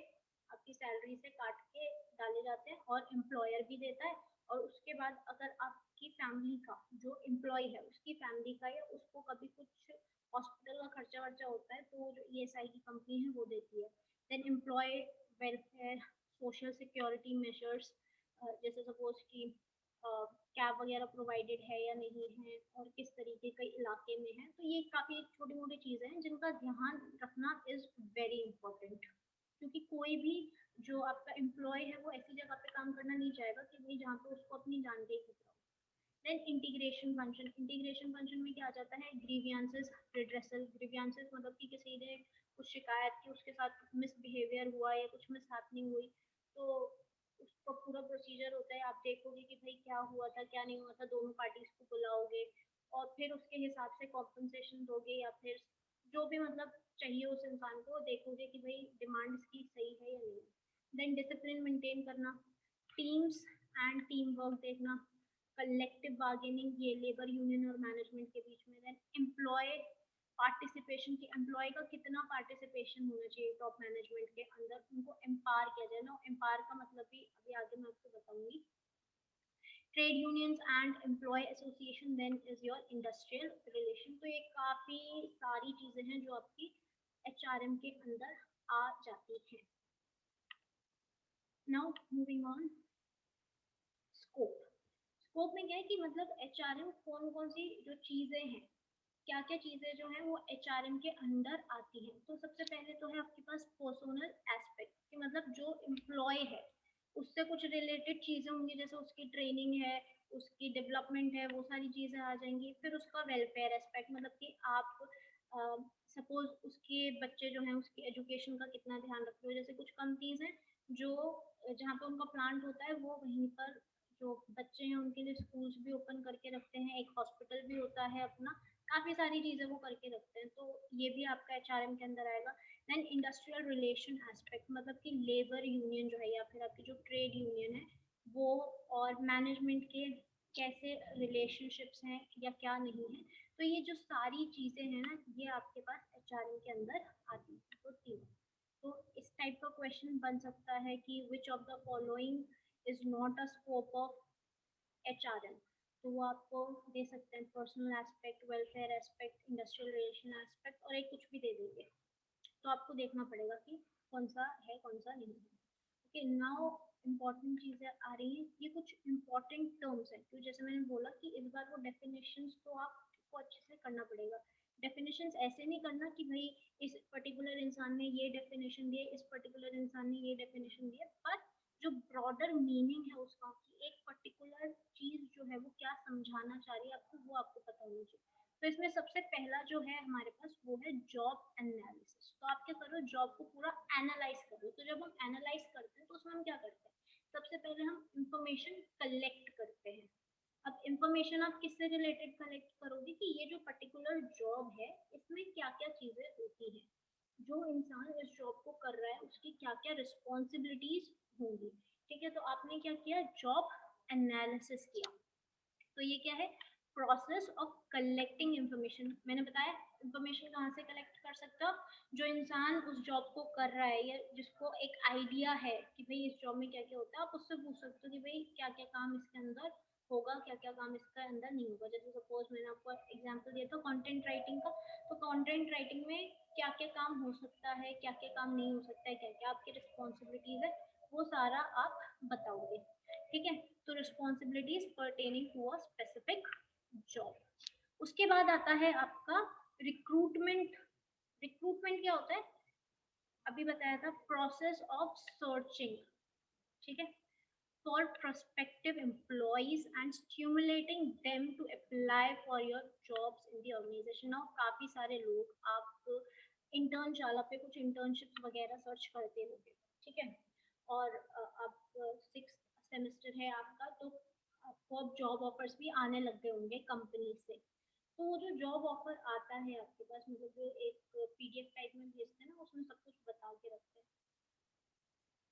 आपकी सैलरी से काट के डाले जाते हैं और एम्प्लॉयर भी देता है। और उसके बाद अगर आपकी फैमिली का जो एम्प्लॉय है उसकी फैमिली का या उसको कभी कुछ हॉस्पिटल का खर्चा वर्चा होता है तो जो ईएसआई की कंपनी है वो देती है। Then employ welfare, social security measures, जैसे सपोज कि कैब वगैरह प्रोवाइडेड है या नहीं है और किस तरीके के इलाके में है। तो ये काफी छोटी मोटी चीजें हैं जिनका ध्यान रखना इज वेरी इंपॉर्टेंट, क्योंकि कोई भी जो आपका एम्प्लॉय है वो ऐसी जगह पे काम करना नहीं चाहेगा कि भाई जहाँ पे उसको अपनी जान का ही खतरा हो। देन इंटीग्रेशन फंक्शन में क्या आ जाता है, ग्रीवियंसेस रिड्रेसल। ग्रीवियंसेस मतलब कि किसी ने कुछ शिकायत की, उसके साथ मिसबिहेवियर हुआ या कुछ मिसहैपनिंग हुई, तो उसका पूरा प्रोसीजर होता है। आप देखोगे कि भाई क्या हुआ था क्या नहीं हुआ था, दोनों पार्टीज को बुलाओगे और फिर उसके हिसाब से कॉम्पनसेशन दोगे या फिर जो भी मतलब चाहिए उस इंसान को देखोगे कि भाई डिमांड इसकी सही है या नहीं। देन डिसिप्लिन मेंटेन करना, टीम्स एंड टीम वर्क देखना, कलेक्टिव बार्गेनिंग ये लेबर यूनियन और मैनेजमेंट के बीच में। देन एम्प्लॉय पार्टिसिपेशन की एम्प्लॉय का कितना पार्टिसिपेशन होना चाहिए टॉप मैनेजमेंट के अंदर, उनको एम्पावर किया जाए ना। एम्पावर का मतलब भी अभी आगे मैं आपको बताऊंगी। Trade unions and employ association, then is your industrial relation. तो ये काफी सारी चीजें हैं जो आपकी एचआरएम के अंदर आ जाती हैं। Now moving on, scope. Scope में क्या है कि मतलब एचआरएम कौन कौन सी जो चीजें हैं, क्या क्या चीजें जो है वो एचआरएम के अंदर आती हैं। तो सबसे पहले तो है आपके पास पर्सनल एस्पेक्ट कि मतलब जो एम्प्लॉय है उससे कुछ रिलेटेड चीजें होंगी, जैसे उसकी ट्रेनिंग है, उसकी डेवलपमेंट है, वो सारी चीजें आ जाएंगी। फिर उसका वेलफेयर एस्पेक्ट मतलब कि आप सपोज उसके बच्चे जो हैं उसकी एजुकेशन का कितना ध्यान रखते हो। जैसे कुछ कंपनीज हैं जो जहाँ पे उनका प्लांट होता है वो वहीं पर जो बच्चे हैं उनके लिए स्कूल्स भी ओपन करके रखते हैं, एक हॉस्पिटल भी होता है अपना, काफी सारी चीजें वो करके रखते हैं। तो ये भी आपका एचआरएम के अंदर आएगा। देन इंडस्ट्रियल रिलेशन एस्पेक्ट मतलब कि लेबर यूनियन जो है या फिर आपकी जो ट्रेड यूनियन है वो और मैनेजमेंट के कैसे रिलेशनशिप्स हैं या क्या नहीं है। तो ये जो सारी चीजें हैं ना ये आपके पास एचआरएम के अंदर आती है। तो तीन, तो इस टाइप का क्वेश्चन बन सकता है कि which of the following is not a scope of HRM. तो वो आपको दे सकते हैं personal aspect, welfare aspect, industrial relation aspect और एक कुछ भी दे देंगे। तो आपको देखना पड़ेगा कि कौन सा है कौन सा नहीं है। ओके, नाउ इम्पॉर्टेंट चीजें आ रही हैं, ये कुछ इम्पॉर्टेंट टर्म्स हैं, तो जैसे मैंने बोला कि इस बार वो डेफिनेशंस तो आपको अच्छे से करना पड़ेगा। डेफिनेशंस ऐसे नहीं करना कि भाई इस पर्टिकुलर इंसान ने ये डेफिनेशन दिया, इस पर्टिकुलर इंसान ने ये डेफिनेशन दिया, पर जो ब्रॉडर मीनिंग है उसका कि एक पर्टिकुलर चीज जो है वो क्या समझाना चाह रही है आपको, वो आपको पता होना चाहिए। तो इसमें सबसे पहला जो है हमारे पास वो है जॉब एनालिसिस। तो आप क्या करो, जॉब को पूरा एनालाइज करो। तो जब हम एनालाइज करते हैं तो उसमें हम क्या करते हैं, सबसे पहले हम इंफॉर्मेशन कलेक्ट करते हैं। अब इंफॉर्मेशन आप किससे रिलेटेड कलेक्ट करोगे कि ये जो पर्टिकुलर जॉब है इसमें क्या क्या चीजें होती हैं, जो इंसान इस जॉब को कर रहा है उसकी क्या क्या रिस्पॉन्सिबिलिटीज होंगी। ठीक है, तो आपने क्या किया, जॉब एनालिसिस किया। तो ये क्या है, प्रोसेस ऑफ कलेक्टिंग इंफॉर्मेशन। मैंने बताया इंफॉर्मेशन कहाँ से कलेक्ट कर सकते हो, जो इंसान उस जॉब को कर रहा है या जिसको एक आइडिया है कि भाई इस जॉब में क्या क्या होता है, आप उससे पूछ सकते हो कि भाई क्या क्या काम इसके अंदर होगा, क्या क्या काम इसके अंदर नहीं होगा। जैसे सपोज मैंने आपको एग्जांपल दिया था कंटेंट राइटिंग का, तो कंटेंट राइटिंग में क्या क्या काम हो सकता है, क्या क्या काम नहीं हो सकता है, क्या क्या आपकी रिस्पॉन्सिबिलिटीज है, वो सारा आप बताओगे। ठीक है, तो responsibilities pertaining to a specific job. उसके बाद आता है आपका रिक्रूटमेंट। रिक्रूटमेंट क्या होता है, अभी बताया था, प्रोसेस ऑफ सर्चिंग, ठीक है, for prospective employees and stimulating them to apply for your jobs in the organization। now काफी सारे लोग आप इंटर्न शाला पे कुछ इंटर्नशिप वगैरह सर्च करते होंगे, ठीक है, और अब 6th सेमेस्टर है आपका, तो आपको अब जॉब ऑफर्स भी आने लग गए होंगे कंपनी से। तो वो जो जॉब ऑफर आता है आपके पास, मतलब जो एक पीडीएफ टाइप में भेजते हैं ना, उसमें सब कुछ बता के रखते हैं।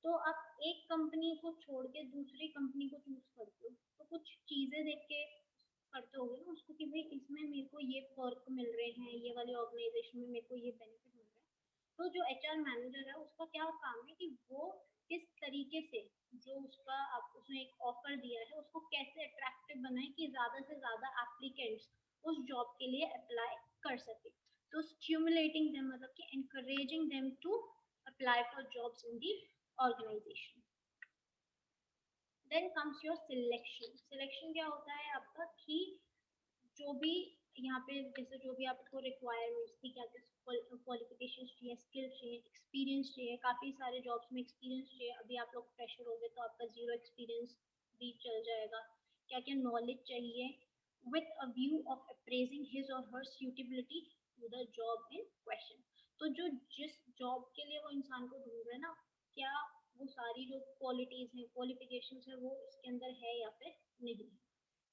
तो आप एक कंपनी को छोड़ के दूसरी कंपनी को चूज करते हो तो कुछ चीजें देख के करते होगे ना उसको कि भाई इसमें मेरे को ये पर्क मिल रहे हैं, ये वाले ऑर्गेनाइजेशन में मेरे को ये बेनिफिट मिल रहा है। तो जो एचआर मैनेजर है उसका क्या काम है कि वो किस तरीके से जो उसका आप उसने एक ऑफर दिया है उसको कैसे अट्रैक्टिव बनाए कि ज्यादा से ज्यादा एप्लीकेंट्स उस जॉब के लिए अप्लाई कर सके। तो स्टिमुलेटिंग देम मतलब कि encouraging them to apply for jobs in the organization। Then comes your selection. Selection क्या होता है आपका कि जो भी यहाँ पे जैसे जो भी आपको रिक्वायरमेंट्स थी, क्या क्या क्वालिफिकेशन चाहिए, स्किल चाहिए, एक्सपीरियंस चाहिए, काफी सारे जॉब्स में एक्सपीरियंस चाहिए। अभी आप लोग फ्रेशर हो गए तो आपका जीरो एक्सपीरियंस भी चल जाएगा। क्या क्या नॉलेज चाहिए, with a view of appraising his और her suitability to the job in question. तो जो जिस जॉब के लिए वो इंसान को ढूंढ रहे हैं ना, क्या वो सारी जो क्वालिटीज हैं, क्वालिफिकेशंस है, वो इसके अंदर है या फिर नहीं।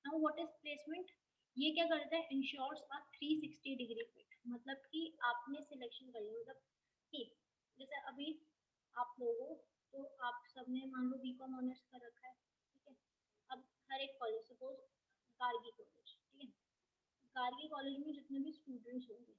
नाउ व्हाट इज प्लेसमेंट, ये क्या करता है, इंश्योर्स अ 360 डिग्री फिट। मतलब कि आपने सिलेक्शन कर लिया, मतलब कि जैसे अभी आप लोग हो तो आप सबने मान लो बीकॉम ऑनर्स कर रखा है, ठीक है। अब हर एक कॉलेज, सपोज गार्गी कॉलेज, ठीक है, गार्गी कॉलेज में जितने भी स्टूडेंट्स होंगे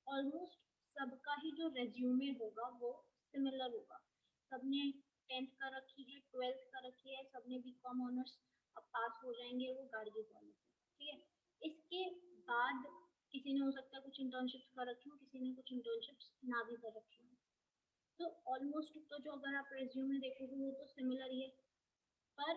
ऑलमोस्ट सबका ही जो रेज्यूमे होगा वो सिमिलर होगा। सबने 10th का रखी है, 12th का रखी है, सबने बीकॉम ऑनर्स, अब पास हो जाएंगे वो गार्गी कॉलेज से, ठीक है। इसके बाद किसी ने हो सकता है कुछ इंटर्नशिप्स कर रखी हो, किसी ने कुछ इंटर्नशिप्स ना भी कर रखी हो। तो ऑलमोस्ट तो जो अगर आप रेज्यूमे देखोगे वो तो सिमिलर ही है, पर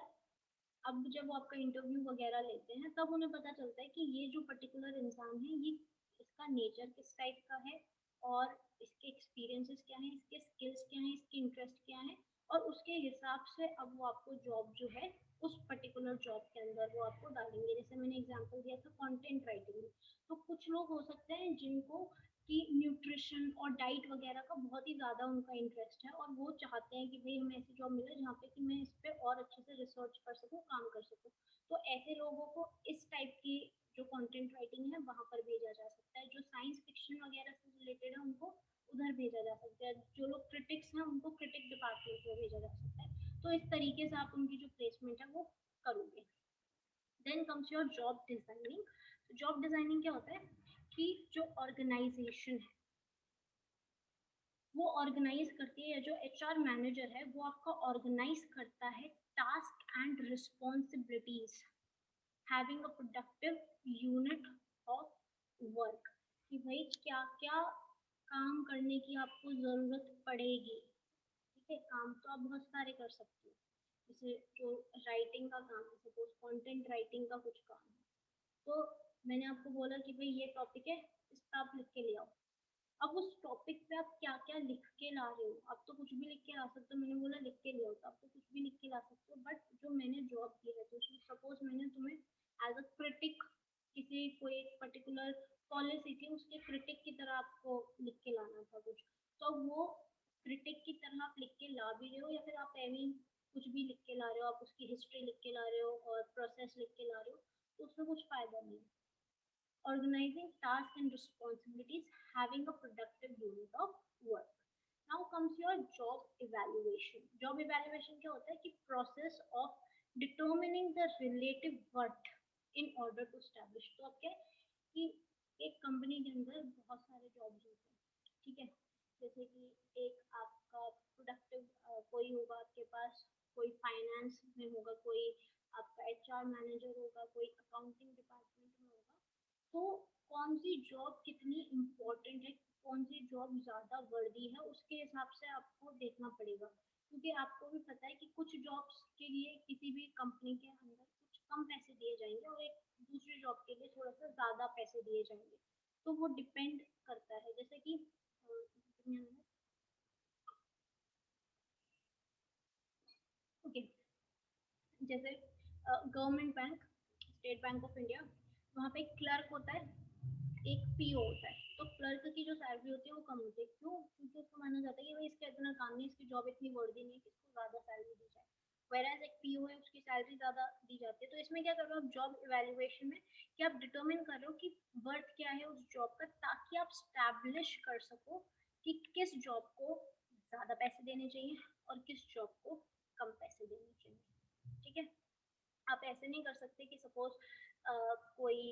अब जब वो आपका इंटरव्यू वगैरह लेते हैं तब उन्हें पता चलता है कि ये जो पर्टिकुलर इंसान है ये इसका नेचर किस टाइप का है, और इसके एक्सपीरियंसेस क्या हैं, इसके स्किल्स क्या हैं, इसके इंटरेस्ट क्या हैं, और उसके हिसाब से अब वो आपको जॉब जो है उस पर्टिकुलर जॉब के अंदर वो आपको डालेंगे। जैसे मैंने एग्जांपल दिया था कंटेंट राइटिंग में, तो कुछ लोग हो सकते हैं जिनको कि न्यूट्रिशन और डाइट वगैरह का बहुत ही ज़्यादा उनका इंटरेस्ट है, और वो चाहते हैं कि भाई हमें ऐसी जॉब मिले जहाँ पे कि मैं इस पे और अच्छे से रिसर्च कर सकूँ, काम कर सकूँ। तो ऐसे लोगों को इस टाइप की जो कंटेंट राइटिंग है वहाँ पर भेजा जा सकता है। जो साइंस फिक्शन वगैरह से रिलेटेड है उनको उधर भेजा जा सकता है। जो लोग क्रिटिक्स हैं उनको क्रिटिक डिपार्टमेंट में भेजा जा सकता है। तो इस तरीके से आप उनकी जो प्लेसमेंट है वो करोगे। Then comes your job designing. Job designing क्या होता है कि जो ऑर्गेनाइजेशन है वो ऑर्गेनाइज करती है, या जो एचआर मैनेजर है वो आपका ऑर्गेनाइज करता है task and responsibilities having a productive unit of work, कि भाई क्या क्या काम करने की आपको जरूरत पड़ेगी। ठीक है, काम तो आप बहुत सारे कर सकते हो, जैसे जो राइटिंग का काम है, सपोज कंटेंट राइटिंग का कुछ काम है, तो मैंने आपको बोला कि भाई ये टॉपिक है, इस पर आप लिख के ले आओ। अब उस टॉपिक पे आप क्या क्या लिख के ला रहे हो, आप तो कुछ भी लिख के ला सकते हो, मैंने बोला लिख के ले आओ, तो आप तो कुछ भी लिख के ला सकते हो, बट जो मैंने जॉब की है, तो सपोज मैंने तुम्हें एज अ क्रिटिक किसी कोई एक पर्टिकुलर पॉलिसी थी, उसके क्रिटिक की तरह आपको लिख के लाना था कुछ, तो वो क्रिटिक की तरह आप लिख के ला भी रहे हो, या फिर आप एवी कुछ भी लिख के ला रहे हो, आप उसकी हिस्ट्री लिख के ला रहे हो और प्रोसेस लिख के ला रहे हो, तो उसमें कुछ फायदा नहीं है। Organizing tasks and responsibilities, having a productive unit of work. Now comes your job evaluation. Job evaluation क्या होता है कि process of determining the relative worth in order to establish. तो अब क्या है कि एक कंपनी के अंदर बहुत सारे जॉब्स होते हैं, ठीक है, जैसे कि एक आपका प्रोडक्टिव कोई होगा आपके पास, कोई फाइनेंस में होगा, कोई आपका एचआर मैनेजर होगा, कोई अकाउंटिंग डिपार्टमेंट में होगा, तो कौन सी जॉब कितनी इम्पोर्टेंट है, कौन सी जॉब ज्यादा वर्दी है, उसके हिसाब से आपको देखना पड़ेगा, क्योंकि आपको भी पता है कि कुछ जॉब्स के लिए किसी भी कंपनी के अंदर कुछ कम पैसे दिए जाएंगे और एक दूसरी जॉब के लिए थोड़ा सा ज्यादा पैसे दिए जाएंगे, तो वो डिपेंड करता है। जैसे कि ओके, जैसे government bank, state bank of India, वहाँ पे एक क्लर्क होता है, एक पीओ होता है, तो क्लर्क की जो सैलरी होती है वो कम होती है, क्यों? क्योंकि उसको माना जाता है कि भाई इसका इतना काम नहीं, इसकी जॉब इतनी वर्दी नहीं है कि इसको ज्यादा सैलरी दी जाए, वेराज एक पीओ है, उसकी सैलरी ज्यादा दी जाती है। तो इसमें क्या कर रहे हो आप जॉब इवेल्युएशन में, कि आप डिटरमिन कर रहे हो कि वर्थ क्या है उस जॉब का, ताकि आप स्टैब्लिश कर सको कि किस जॉब को ज्यादा पैसे देने चाहिए और किस जॉब को कम पैसे देने चाहिए। ठीक है, आप ऐसे नहीं कर सकते कि सपोज कोई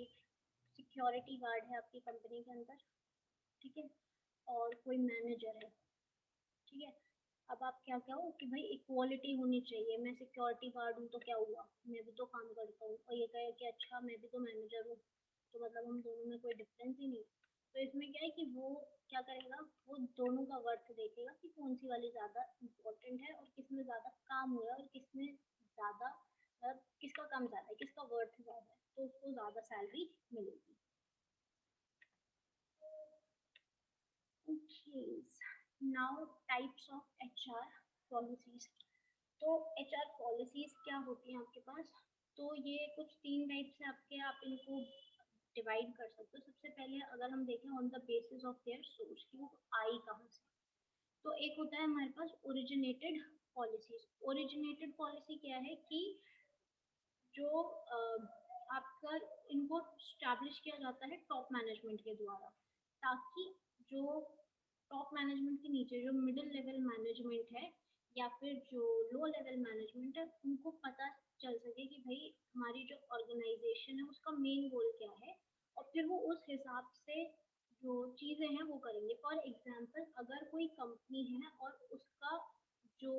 सिक्योरिटी गार्ड है आपकी कंपनी के अंदर, ठीक है, और कोई मैनेजर है, ठीक है, अब आप क्या क्या हो कि भाई इक्वालिटी होनी चाहिए, मैं सिक्योरिटी गार्ड हूँ तो क्या हुआ, मैं भी तो काम करता हूँ, और ये कहे कि अच्छा मैं भी तो मैनेजर हूँ, तो मतलब हम दोनों में कोई डिफरेंस ही नहीं। तो इसमें क्या है कि वो क्या करेगा, वो दोनों का वर्थ देखेगा कि कौन सी वाली ज्यादा इम्पोर्टेंट है और किसमें ज्यादा काम हुआ है और किसमें ज्यादा मतलब किसका काम ज्यादा है, किसका वर्थ ज्यादा है, तो उसको ज्यादा सैलरी मिलेगी। Okay, now types of HR policies. तो HR पॉलिसीज क्या होती हैं आपके पास, तो ये कुछ तीन टाइप से आपके आप इनको डिवाइड कर सकते हो। सबसे पहले अगर हम देखें on the basis of their source की वो आई कहाँ से, तो एक होता है हमारे पास ओरिजिनेटेड पॉलिसीज। ओरिजिनेटेड पॉलिसी क्या है कि जो आपका इनको स्टैब्लिश किया जाता है टॉप मैनेजमेंट के द्वारा, ताकि जो टॉप मैनेजमेंट के नीचे जो मिडिल लेवल मैनेजमेंट है या फिर जो लो लेवल मैनेजमेंट है, उनको पता चल सके कि भाई हमारी जो ऑर्गेनाइजेशन है उसका मेन गोल क्या है, और फिर वो उस हिसाब से जो चीजें हैं वो करेंगे। फॉर एग्जाम्पल अगर कोई कंपनी है और उसका जो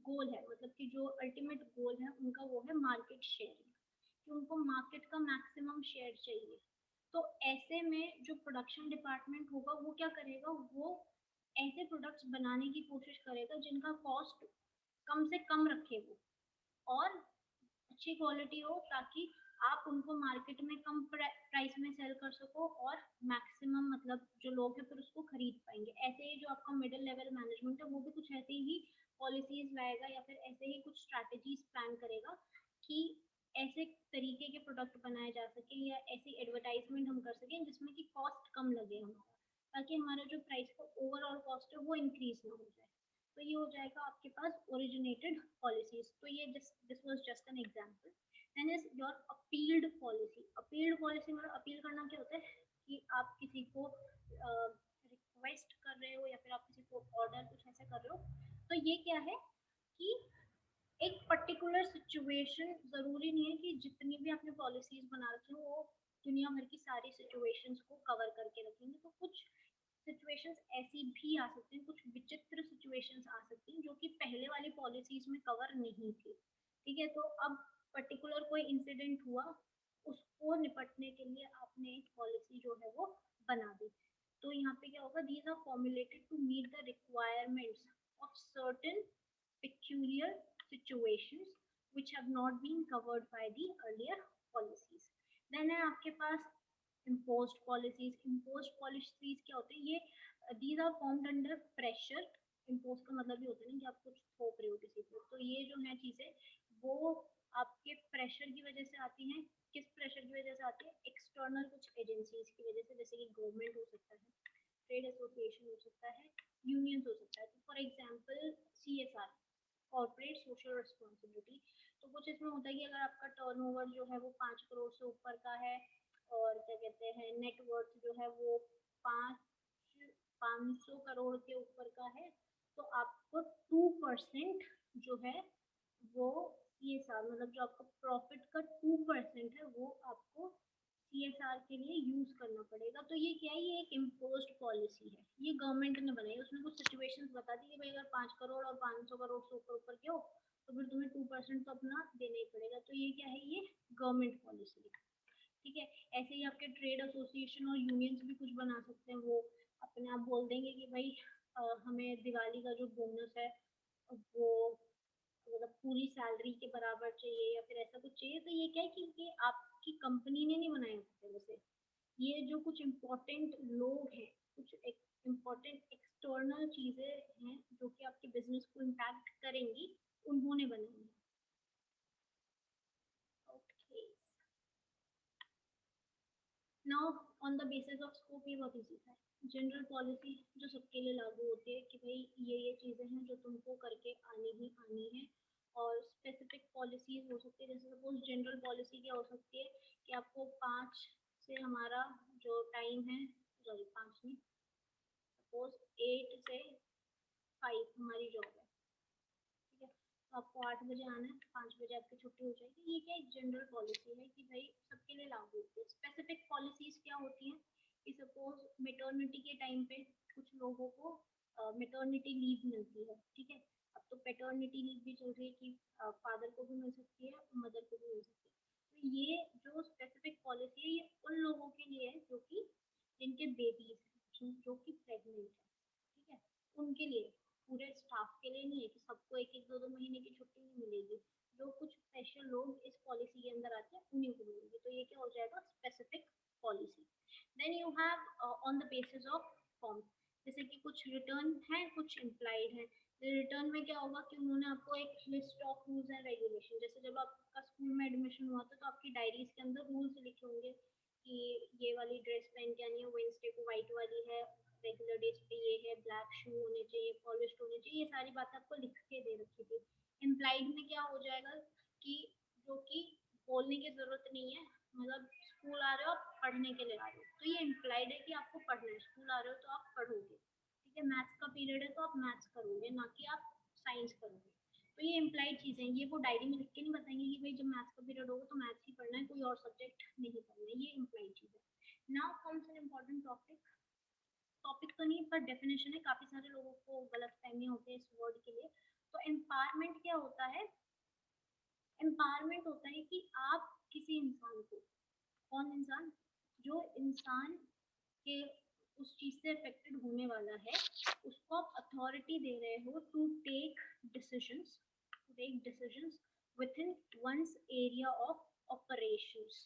गोल है, मतलब कि जो अल्टीमेट गोल है उनका वो है मार्केट शेयरिंग, कि उनको मार्केट का मैक्सिमम शेयर चाहिए, तो ऐसे में जो प्रोडक्शन डिपार्टमेंट होगा वो क्या करेगा, वो ऐसे प्रोडक्ट्स बनाने की कोशिश करेगा जिनका कॉस्ट कम से कम रखे वो, और अच्छी क्वालिटी हो, ताकि आप उनको मार्केट में कम प्राइस में सेल कर सको और मैक्सिमम मतलब जो लोग हैं फिर उसको खरीद पाएंगे। ऐसे ही जो आपका मिडिल लेवल मैनेजमेंट है वो भी कुछ ऐसे ही पॉलिसीज लाएगा या फिर ऐसे ही कुछ स्ट्रैटेजीज प्लान करेगा कि ऐसे तरीके के प्रोडक्ट बनाए जा सके या ऐसी एडवर्टाइजमेंट हम कर सकें जिसमें कि कॉस्ट कम लगे हमारा, ताकि हमारा जो प्राइस का ओवरऑल कॉस्ट है वो इंक्रीज ना हो जाए। तो ये हो जाएगा आपके पास ओरिजिनेटेड पॉलिसीज। तो ये this was just an example. Then is your appealed policy. Appealed policy मतलब अपील करना क्या होता है कि आप किसी को रिक्वेस्ट कर रहे हो या फिर आप किसी को ऑर्डर कुछ ऐसा कर रहे हो, तो ये क्या है कि एक पर्टिकुलर सिचुएशन, जरूरी नहीं है कि जितनी भी आपने पॉलिसीज बना रखी हो वो दुनिया भर की सारी सिचुएशंस को कवर करके रखेंगे, तो कुछ सिचुएशंस ऐसी भी आ सकती हैं, कुछ विचित्र सिचुएशंस आ सकती हैं जो कि पहले वाली पॉलिसीज में कवर नहीं थी। ठीक है, तो अब पर्टिकुलर कोई इंसिडेंट हुआ, उसको निपटने के लिए आपने एक पॉलिसी जो है वो बना दी। तो यहाँ पे क्या होगा, these are formulated to meet the requirements of certain peculiar situations which have not been covered by the earlier policies. Then है आपके पास imposed policies. Imposed policies क्या होते हैं, ये these are formed under pressure. impose का मतलब ये होता है ना कि आप कुछ थोप रहे हो किसी को, तो ये जो है चीजें वो आपके प्रेशर की वजह से आती हैं। किस प्रेशर की वजह से आती है? एक्सटर्नल कुछ एजेंसीज की वजह से, जैसे कि गवर्नमेंट हो सकता है, ट्रेड एसोसिएशन हो सकता है, यूनियंस हो सकता है। तो for example CSR, corporate social responsibility. तो कुछ इसमें होता है कि अगर आपका टर्नओवर जो है वो 5 करोड़ से ऊपर का है, और क्या कहते हैं नेटवर्थ जो है वो 500 करोड़ के ऊपर का है, तो आपको 2% जो है वो CSR, मतलब जो आपका प्रॉफिट का 2% है वो आपको CSR के लिए यूज करना पड़ेगा। तो ये क्या है, ये एक इम्पोज्ड पॉलिसी है, ये गवर्नमेंट ने बनाई। उसमें कुछ सिचुएशंस बता दी कि भाई अगर 5 करोड़ और 500 करोड़ से ऊपर ऊपर के हो तो फिर तुम्हें 2% तो अपना देना ही पड़ेगा। तो ये क्या है, ये गवर्नमेंट पॉलिसी है। ठीक है, ऐसे ही आपके ट्रेड एसोसिएशन और यूनियंस भी कुछ बना सकते हैं। वो अपने आप बोल देंगे कि भाई हमें दिवाली का जो बोनस है वो मतलब पूरी सैलरी के बराबर चाहिए, या फिर ऐसा कुछ चाहिए। तो ये क्या है कि ये आपकी कंपनी ने नहीं बनाया पहले से, ये जो कुछ इम्पोर्टेंट लोग हैं, कुछ इम्पोर्टेंट एक्सटर्नल चीजें हैं जो कि आपके बिजनेस को इम्पैक्ट करेंगी, उन्होंने बनाई है। Okay, now on the basis of scope, ये बहुत इजी था। जनरल पॉलिसी जो सबके लिए लागू होती है कि भाई ये चीजें हैं जो तुमको करके आनी ही आनी है। और स्पेसिफिक पॉलिसीज हो सकती है, जैसे सपोज जनरल पॉलिसी क्या हो सकती है कि आपको 5 से हमारा जो टाइम है, सॉरी 5 नहीं, सपोज 8 से 5 हमारी जॉब है। ठीक है, तो आपको 8 बजे आना है, 5 बजे आपकी छुट्टी हो जाएगी। ये क्या एक जनरल पॉलिसी है कि भाई सबके लिए लागू होती है। स्पेसिफिक पॉलिसीज क्या होती हैं कि सपोज मेटर्निटी के टाइम पे कुछ लोगों को मेटर्निटी लीव मिलती है। ठीक है, अब तो पेटर्निटी लीव भी चल रही है कि फादर को भी मिल सकती है, मदर को भी मिल सकती है। तो ये जो स्पेसिफिक पॉलिसी है ये उन लोगों के लिए है जो कि जिनके बेबीज हैं, जो कि प्रेग्नेंट है। ठीक है, उनके लिए, पूरे स्टाफ के लिए नहीं है कि सबको एक एक 2 2 महीने की छुट्टी नहीं मिलेगी। जो कुछ स्पेशल लोग इस पॉलिसी के अंदर आते हैं उन्हीं को मिलेगी। तो ये क्या हो जाएगा, specific policy. Then you have on the basis of form, जैसे कि कुछ रिटर्न है, कुछ इम्प्लाइड है। रिटर्न में क्या होगा कि उन्होंने आपको एक list of rules and regulation, जैसे जब आपका स्कूल में एडमिशन हुआ था तो आपकी डायरीज के अंदर रूल्स लिखे होंगे कि ये वाली ड्रेस पहन के आनी है, वेडनेसडे को व्हाइट वाली है, रेगुलर डेज पे ये है, ब्लैक शू होने चाहिए, पॉलिश्ड होने चाहिए, ये सारी बातें आपको लिख के दे रखी थी। इम्प्लाइड में क्या हो जाएगा कि जो कि बोलने की जरूरत नहीं है, मतलब स्कूल आ रहे हो आप पढ़ने के लिए आ रहे हो, तो ये इम्प्लाइड है कि आपको पढ़ना है, स्कूल आ रहे हो तो आप पढ़ोगे। ठीक है, मैथ्स का पीरियड है तो आप मैथ्स करोगे, ना कि आप साइंस करोगे। तो ये इम्प्लाइड चीजें हैं, ये वो डायरी में लिख के नहीं बताएंगे कि भाई जब मैथ्स का पीरियड होगा तो मैथ्स ही पढ़ना है, कोई और सब्जेक्ट नहीं पढ़ना है। ये इम्प्लाइड चीज है। Now comes an important topic, topic तो नहीं पर डेफिनेशन है, काफी सारे लोगों को गलत फहमी होती है इस वर्ड के लिए। तो एम्पावरमेंट क्या होता है? एम्पावरमेंट होता है कि आप किसी इंसान को, कौन इंसान, जो इंसान के उस चीज से अफेक्टेड होने वाला है, उसको आप अथॉरिटी दे रहे हो to take decisions, within one's area of operations.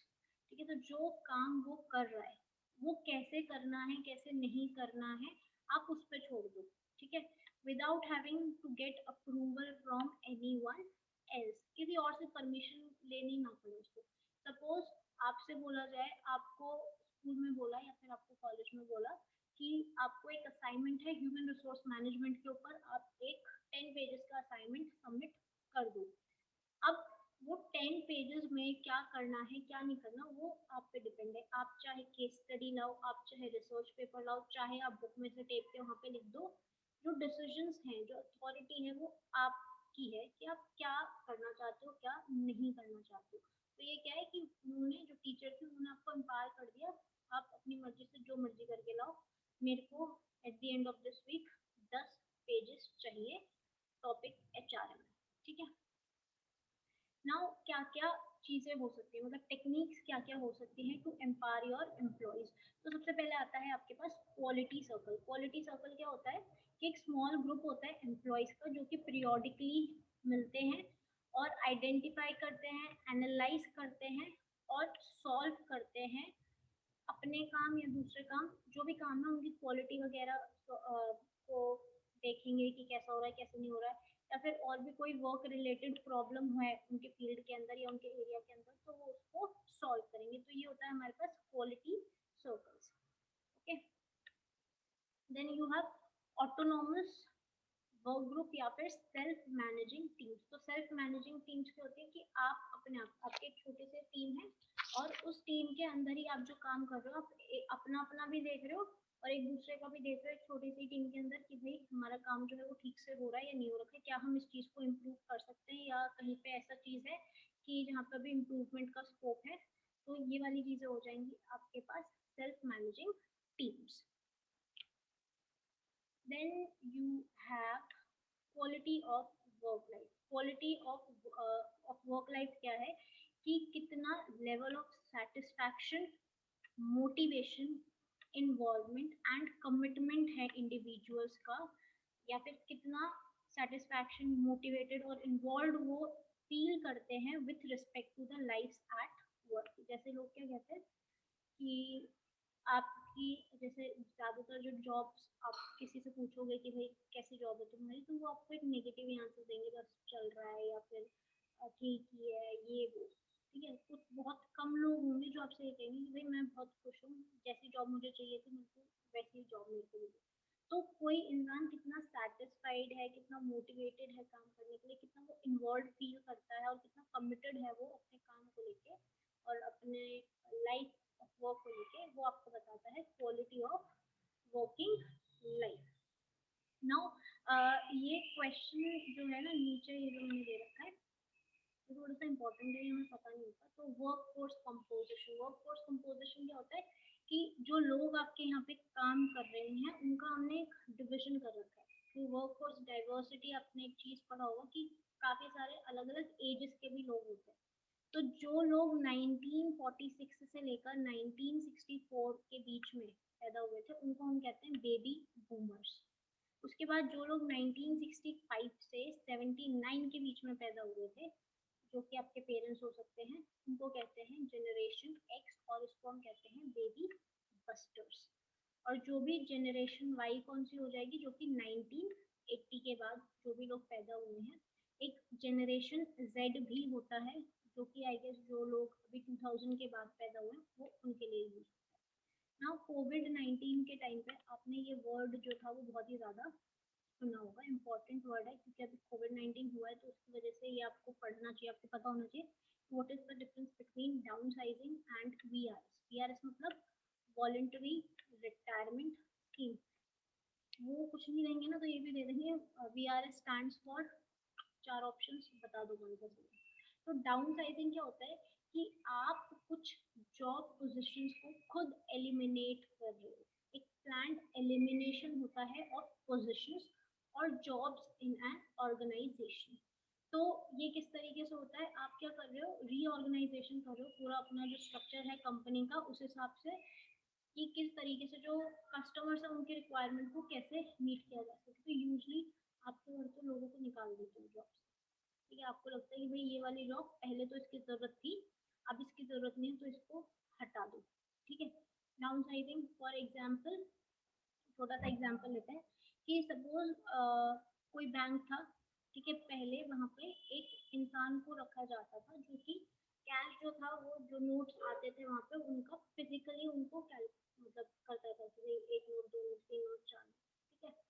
ठीक है, तो जो काम वो कर रहा है वो कैसे करना है कैसे नहीं करना है आप उस पर छोड़ दो। ठीक है, without having to get approval from anyone else, किसी और से परमिशन लेनी ना पड़े उसको। सपोज आपसे बोला जाए, आपको स्कूल में बोला या फिर आपको कॉलेज में बोला कि आपको एक असाइनमेंट है ह्यूमन रिसोर्स मैनेजमेंट के ऊपर, आप एक 10 पेजेस का असाइनमेंट सबमिट कर दो। अब वो 10 पेजेस में क्या करना है क्या नहीं करना वो आप पे डिपेंड है। आप चाहे केस स्टडी लाओ, आप चाहे रिसर्च पेपर लाओ, चाहे आप बुक में से टेप के वहाँ पे लिख दो, जो डिसीजंस हैं, जो अथॉरिटी है वो आपकी है कि आप क्या करना चाहते हो क्या नहीं करना चाहते हो। तो ये क्या है कि उन्होंने, जो टीचर थे उन्होंने आपको एम्पावर कर दिया, आप अपनी मर्जी से जो मर्जी करके लाओ। मेरे को at the end of this week 10 pages चाहिए टॉपिक HRM। ठीक है, नाउ क्या क्या चीजें हो सकती है, मतलब टेक्निक्स क्या क्या हो सकती हैं टू एम्पावर योर एम्प्लॉयज। तो सबसे पहले आता है आपके पास क्वालिटी सर्कल। क्वालिटी सर्कल क्या होता है कि एक स्मॉल ग्रुप होता है एम्प्लॉयज का जो कि पीरियोडिकली मिलते हैं और आइडेंटिफाई करते हैं, एनालाइज करते हैं और सॉल्व करते हैं अपने काम या दूसरे काम, जो भी काम है उनकी क्वालिटी वगैरह को देखेंगे कि कैसा हो रहा है कैसे नहीं हो रहा है, या फिर और भी कोई वर्क रिलेटेड प्रॉब्लम है उनके फील्ड के अंदर या उनके एरिया के अंदर तो वो उसको सॉल्व करेंगे। तो ये होता है हमारे पास quality circles. Okay, then you have autonomous work group या फिर सेल्फ मैनेजिंग टीम्स। तो सेल्फ मैनेजिंग टीम्स क्या होती है कि आप अपने आप, आपके एक छोटे से टीम है और उस टीम के अंदर ही आप जो काम कर रहे हो आप अपना अपना भी देख रहे हो और एक दूसरे का भी देख रहे हो एक छोटी सी टीम के अंदर कि भाई हमारा काम जो है वो ठीक से हो रहा है या नहीं हो रहा है, क्या हम इस चीज को इम्प्रूव कर सकते हैं या कहीं पे ऐसा चीज है कि जहाँ पर भी इम्प्रूवमेंट का स्कोप है। तो ये वाली चीजें हो जाएंगी आपके पास self managing teams. Then you have quality of work life. Quality of work life क्या है कि कितना level of satisfaction, motivation, involvement and commitment है इंडिविजुअल्स का, या फिर कितना सेटिस्फैक्शन, मोटिवेटेड और इन्वॉल्व वो फील करते हैं with respect to the life at work. जैसे लोग क्या कहते हैं कि आपकी जैसे ज़्यादातर जो जॉब्स आप किसी से पूछोगे कि भाई कैसी जॉब है तुम्हारी, तो वो आपको एक नेगेटिव ही आंसर देंगे, बस चल रहा है या फिर ठीक ही है ये वो। ठीक है, कुछ बहुत कम लोग होंगे जो आपसे ये कहेंगे कि भाई मैं बहुत खुश हूँ, जैसी जॉब मुझे चाहिए थी मेरे को वैसी जॉब मेरे को मिली। तो कोई इंसान कितना सेटिस्फाइड है, कितना मोटिवेटेड है काम करने के लिए, कितना वो इन्वॉल्व फील करता है और कितना कमिटेड है वो अपने काम को लेके और अपने लाइफ ऑफ वर्क को लेके, वो आपको बताता है quality of working life. Now ये क्वेश्चन जो है ना नीचे ये जो मैंने दे रखा है तो थोड़ा सा इंपॉर्टेंट है, हमें पता नहीं होता। तो work force composition, work force composition क्या होता है कि जो लोग आपके यहाँ पे काम कर रहे हैं उनका हमने एक डिविजन कर रखा है। तो वर्क फोर्स डाइवर्सिटी आपने एक चीज पढ़ा होगा कि काफी सारे अलग अलग एजेस के भी लोग होते हैं। तो जो लोग 1946 से लेकर 1964 के बीच में पैदा हुए थे उनको हम कहते हैं बेबी बूमर्स। उसके बाद जो लोग 1965 से 79 के बीच में पैदा हुए थे, जो कि आपके पेरेंट्स हो सकते हैं, उनको कहते हैं जनरेशन एक्स और इसको हम कहते हैं बेबी बस्टर्स। और जो भी जनरेशन वाई कौन सी हो जाएगी, जो कि 1980 के बाद जो भी लोग पैदा हुए हैं। एक जनरेशन जेड भी होता है जो कि आई गेस जो लोग अभी 2000 के बाद पैदा हुए वो उनके लिए यूज। नाउ कोविड-19 के टाइम पे आपने ये वर्ड जो था वो बहुत ही ज़्यादा सुना होगा, इम्पोर्टेंट वर्ड है क्योंकि अभी कोविड-19 हुआ है तो उसकी वजह से ये आपको पढ़ना चाहिए, आपको पता होना चाहिए what is the difference between down sizing and VRS. VRS मतलब वॉलेंटरी रिटायरमेंट स्कीम। वो कुछ नहीं देंगे ना तो ये भी दे देंगे। वीआरएस स्टैंड्स फॉर, चार ऑप्शंस बता दो कौन सा चाहिए। तो डाउन साइजिंग क्या होता है कि आप कुछ जॉब पोजीशंस को खुद एलिमिनेट कर रहे हो। एक प्लान्ड एलिमिनेशन होता है ऑफ पोजीशंस और जॉब्स इन एन ऑर्गेनाइजेशन। तो ये किस तरीके से होता है, आप क्या कर रहे हो, रीऑर्गेनाइजेशन कर रहे हो पूरा अपना जो स्ट्रक्चर है कंपनी का उस हिसाब से कि किस तरीके से जो कस्टमर्स है उनके रिक्वायरमेंट को कैसे मीट किया जा सके। तो यूजली आपके घर तो लोगों को निकाल देते हैं जॉब। ठीक है, आपको लगता है कि भाई ये वाली जॉब पहले तो इसकी जरूरत थी, अब इसकी जरूरत नहीं है तो इसको हटा दो। ठीक है, डाउन साइजिंग फॉर एग्जाम्पल, छोटा सा एग्जाम्पल लेते हैं कि सपोज कोई बैंक था। ठीक है, पहले वहां पे एक इंसान को रखा जाता था जो कि कैश जो था वो जो नोट्स आते थे वहां पे उनका फिजिकली उनको मतलब करता था कि भाई एक नोट, दो नोट, तीन नोट, चार नोट। ठीक है,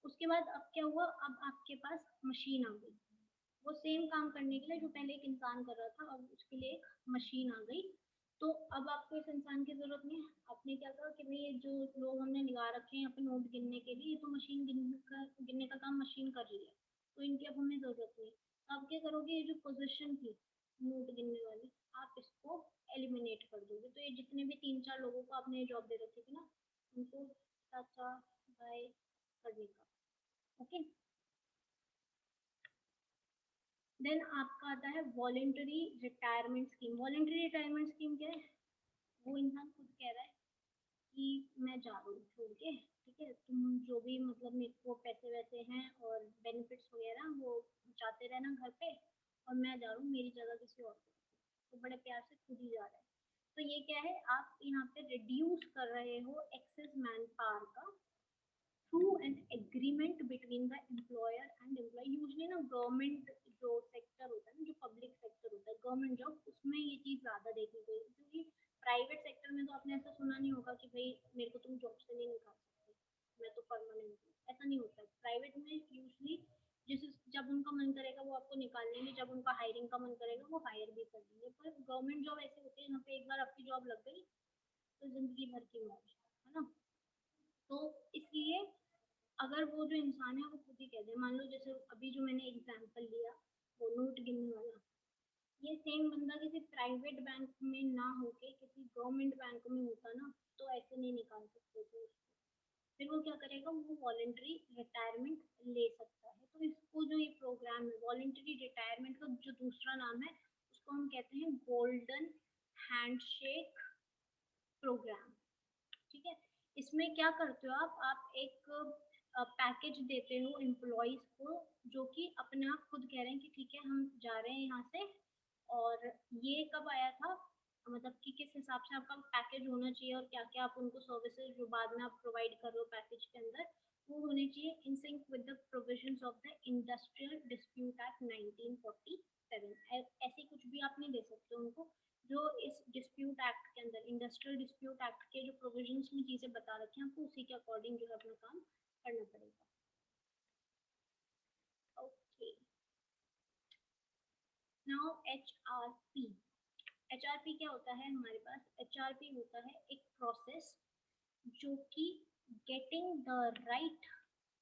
उसके बाद अब क्या हुआ, अब आपके पास मशीन आ गई वो सेम काम करने के लिए जो पहले एक इंसान कर रहा था, अब उसके लिए एक मशीन आ गई। तो अब आपको इस इंसान की जरूरत नहीं है। आपने क्या कहा कि भाई ये जो लोग हमने लगा रखे हैं यहाँ पे नोट गिनने के लिए, ये तो मशीन गिनने का काम मशीन कर रही है, तो इनकी अब हमें जरूरत नहीं। तो आप क्या करोगे, ये जो पोजीशन थी नोट गिनने वाली, आप इसको एलिमिनेट कर दोगे। तो ये जितने भी तीन चार लोगों को आपने जॉब दे रखी थी ना, उनको टाटा बाय करने का। ओके, देन आपका आता है voluntary retirement scheme. Voluntary retirement scheme क्या है? वो इंसान खुद कह रहा है कि मैं जा रहा हूँ छोड़ के, ठीक है, तुम जो भी मतलब मेरे को पैसे वैसे हैं और बेनिफिट्स वगैरह वो पहुँचाते रहना घर पे, और मैं जा रहा हूँ, मेरी जगह किसी और को, तो बड़े प्यार से खुद ही जा रहा है। तो ये क्या है, आप यहाँ पे रिड्यूस कर रहे हो एक्सेस मैन पावर का through an agreement between the employer and employ. Usually ना गवर्नमेंट जो सेक्टर होता है ना, जो पब्लिक सेक्टर होता है, गवर्नमेंट जॉब, उसमें ये चीज ज्यादा देखने को, क्योंकि प्राइवेट सेक्टर में तो आपने ऐसा सुना नहीं होगा कि भाई मेरे को तुम जॉब से नहीं निकाल सकते, मैं तो परमानेंट हूँ, ऐसा नहीं होता है प्राइवेट में। यूजली जिस जब उनका मन करेगा वो आपको निकाल लेंगे, जब उनका हायरिंग का मन करेगा वो हायर भी कर देंगे। पर गवर्नमेंट जॉब ऐसी होती है जहाँ पे एक बार आपकी जॉब लग गई तो जिंदगी भर की मौज है ना। तो इसलिए अगर वो जो इंसान है वो खुद ही कह दे, मान लो जैसे अभी जो मैंने एग्जांपल लिया वो नोट गिनने वाला, ये सेम बंदा किसी प्राइवेट बैंक में ना होके किसी गवर्नमेंट बैंक में होता ना, तो ऐसे नहीं निकाल सकते थे उसको। फिर वो क्या करेगा, वो वॉलेंटरी रिटायरमेंट ले सकता है। तो इसको जो ये प्रोग्राम है वॉलेंटरी रिटायरमेंट का जो दूसरा नाम है उसको हम कहते हैं गोल्डन हैंडशेक प्रोग्राम, ठीक है। इसमें क्या करते हो आप एक पैकेज देते हो एम्प्लॉयज को, जो कि अपने आप खुद कह रहे हैं कि ठीक है हम जा रहे हैं यहाँ से। और ये कब आया था, मतलब कि किस हिसाब से आपका पैकेज होना चाहिए और क्या क्या आप उनको सर्विसेज जो बाद में आप प्रोवाइड कर रहे हो पैकेज के अंदर, वो होने चाहिए in sync with the provisions of the industrial dispute act 1947। ऐसे कुछ भी आप नहीं दे सकते उनको, जो इस डिस्प्यूट एक्ट के अंदर, इंडस्ट्रियल डिस्प्यूट एक्ट के जो प्रोविजंस में चीजें बता रखी हैं, आपको उसी के अकॉर्डिंग जो है अपना काम करना पड़ेगा। Okay, now HRP. एचआरपी क्या होता है हमारे पास? एचआरपी होता है एक प्रोसेस जो कि getting the right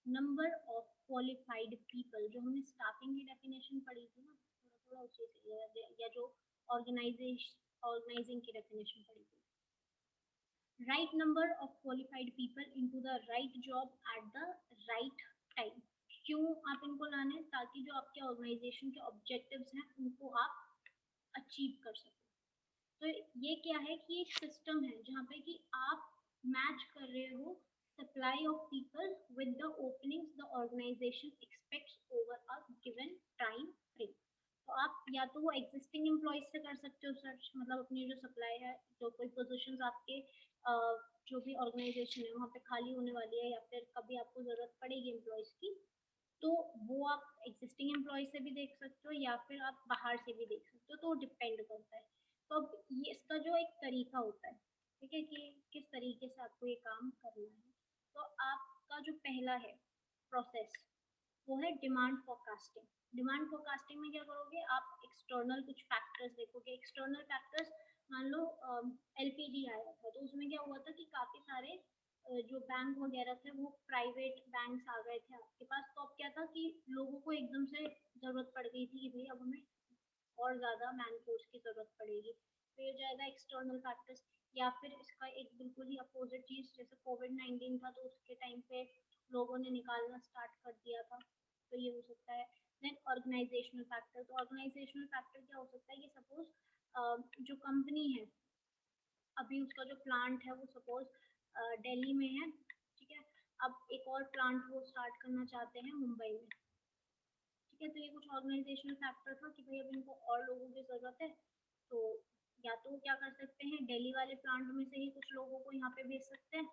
number of qualified people, जो हमने स्टाफिंग की डेफिनेशन पढ़ी थी ना, थोड़ा थोड़ा उसी से, या जो ऑर्गेनाइजिंग की डेफिनेशन पढ़ी थी, right number of qualified people into the right job at the right time। क्यों आप इनको लाने हैं? ताकि जो आपके ऑर्गेनाइजेशन के ऑब्जेक्टिव्स हैं उनको आप अचीव कर सको। तो ये क्या है कि एक सिस्टम है जहाँ पे कि आप मैच कर रहे हो supply of people with the openings the organization expects over a given time frame. तो आप या तो वो एग्जिस्टिंग एम्प्लॉयज से कर सकते हो सर्च, मतलब अपनी जो सप्लाई है, जो कोई पोजीशंस आपके जो भी ऑर्गेनाइजेशन है वहाँ पे खाली होने वाली है या फिर कभी आपको जरूरत पड़ेगी एम्प्लॉयज की, तो वो आप एग्जिस्टिंग एम्प्लॉय से भी देख सकते हो या फिर आप बाहर से भी देख सकते हो, तो डिपेंड करता है। तो अब ये इसका जो एक तरीका होता है, ठीक है, कि किस तरीके से आपको ये काम करना है। तो आपका जो पहला है प्रोसेस वो है डिमांड फोरकास्टिंग। डिमांड फोरकास्टिंग में क्या करोगे, आप एक्सटर्नल कुछ फैक्टर्स देखोगे। एक्सटर्नल फैक्टर्स, मान लो एलपीजी आया था तो उसमें क्या हुआ था कि काफी सारे जो बैंक वगैरह थे वो प्राइवेट बैंक्स आ गए थे आपके पास। तो अब क्या था कि लोगों को एकदम से जरूरत पड़ गई थी कि भाई अब हमें और ज्यादा मैन फोर्स की जरूरत पड़ेगी, तो ये जाएगा एक्सटर्नल फैक्टर्स। या फिर इसका एक बिल्कुल ही अपोजिट चीज, जैसे कोविड-19 था तो उसके टाइम पे लोगों ने निकालना स्टार्ट कर दिया था, तो ये हो सकता है। Then organizational factor. तो ऑर्गेनाइजेशनल फैक्टर क्या हो सकता है कि सपोज जो कंपनी है, अभी उसका जो प्लांट है वो सपोज दिल्ली में है, ठीक है, अब एक और प्लांट वो स्टार्ट करना चाहते हैं मुंबई में, ठीक है। तो ये कुछ ऑर्गेनाइजेशनल फैक्टर था कि भाई अब इनको और लोगों की जरूरत है, तो या तो क्या कर सकते हैं, दिल्ली वाले प्लांट में से ही कुछ लोगों को यहाँ पे भेज सकते हैं,